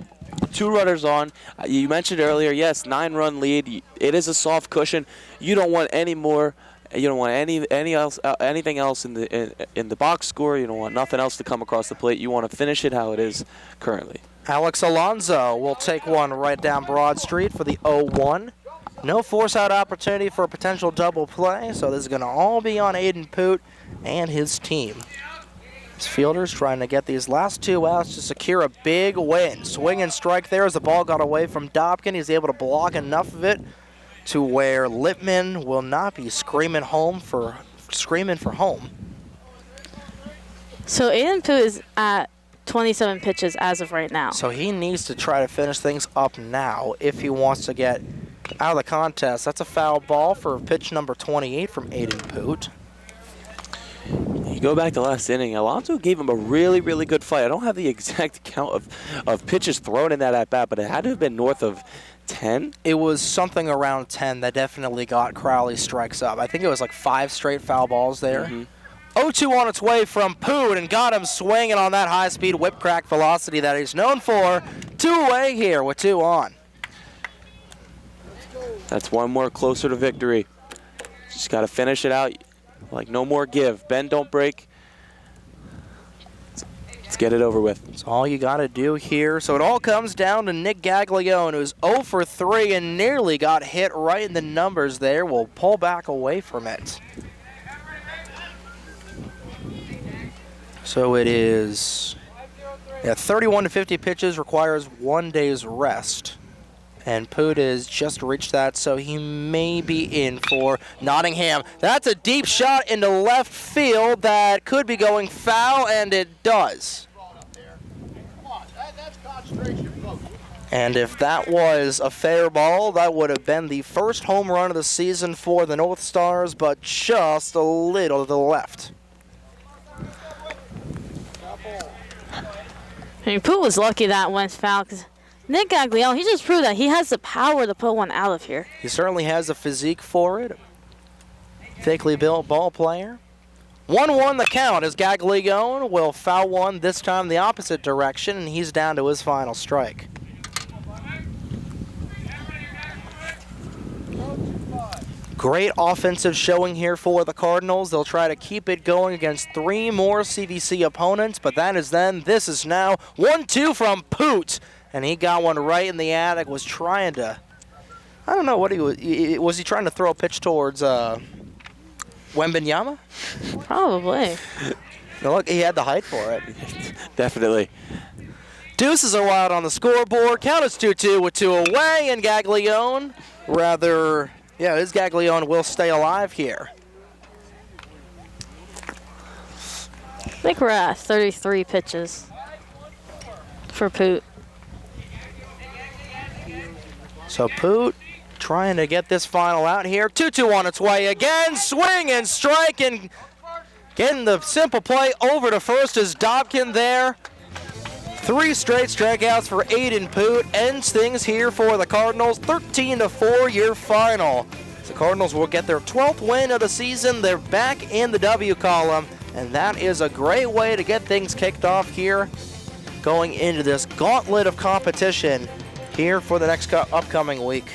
2 runners on. You mentioned earlier, yes, 9-run lead. It is a soft cushion. You don't want any more. You don't want anything else in the box score. You don't want nothing else to come across the plate. You want to finish it how it is currently. Alex Alonso will take one right down Broad Street for the 0-1. No force-out opportunity for a potential double play, so this is going to all be on Aiden Poot and his team. His fielders trying to get these last 2 outs to secure a big win. Swing and strike there as the ball got away from Dobkin. He's able to block enough of it to where Littman will not be screaming for home. So Aiden Pooh is at 27 pitches as of right now. So he needs to try to finish things up now if he wants to get out of the contest. That's a foul ball for pitch number 28 from Aiden Poot. You go back to last inning, Alonso gave him a really, really good fight. I don't have the exact count of pitches thrown in that at-bat, but it had to have been north of 10? It was something around 10 that definitely got Crowley strikes up. I think it was like 5 straight foul balls there. 0-2 on its way from Poot, and got him swinging on that high-speed whip crack velocity that he's known for. 2 away here with 2 on. That's one more closer to victory. Just got to finish it out. Like, no more give. Bend, don't break. Get it over with. That's all you got to do here. So it all comes down to Nick Gaglione, who's 0 for 3 and nearly got hit right in the numbers there. Will pull back away from it. So it is 31 to 50 pitches, requires 1 day's rest. And Poot has just reached that, so he may be in for Nottingham. That's a deep shot into left field that could be going foul, and it does. And if that was a fair ball, that would have been the first home run of the season for the North Stars, but just a little to the left. I mean, Poot was lucky that went foul because Nick Gaglione, he just proved that he has the power to put one out of here. He certainly has the physique for it. Thickly built ball player. 1-1 the count as Gaglione will foul one, this time the opposite direction, and he's down to his final strike. Great offensive showing here for the Cardinals. They'll try to keep it going against 3 more CVC opponents, but that is then. This is now 1-2 from Poot, and he got one right in the attic. Was trying to, I don't know what he was he trying to throw a pitch towards Wembenyama? Probably. No, look, he had the height for it. Definitely. Deuces are out on the scoreboard. Count is 2-2 with 2 away, and Gaglione his Gaglione will stay alive here. I think we're at 33 pitches for Poot. So Poot trying to get this final out here. 2-2 on its way again. Swing and strike, and getting the simple play over to first is Dobkin there. 3 straight strikeouts for Aiden Poot. Ends things here for the Cardinals. 13-4 your final. The Cardinals will get their 12th win of the season. They're back in the W column, and that is a great way to get things kicked off here going into this gauntlet of competition here for the next upcoming week.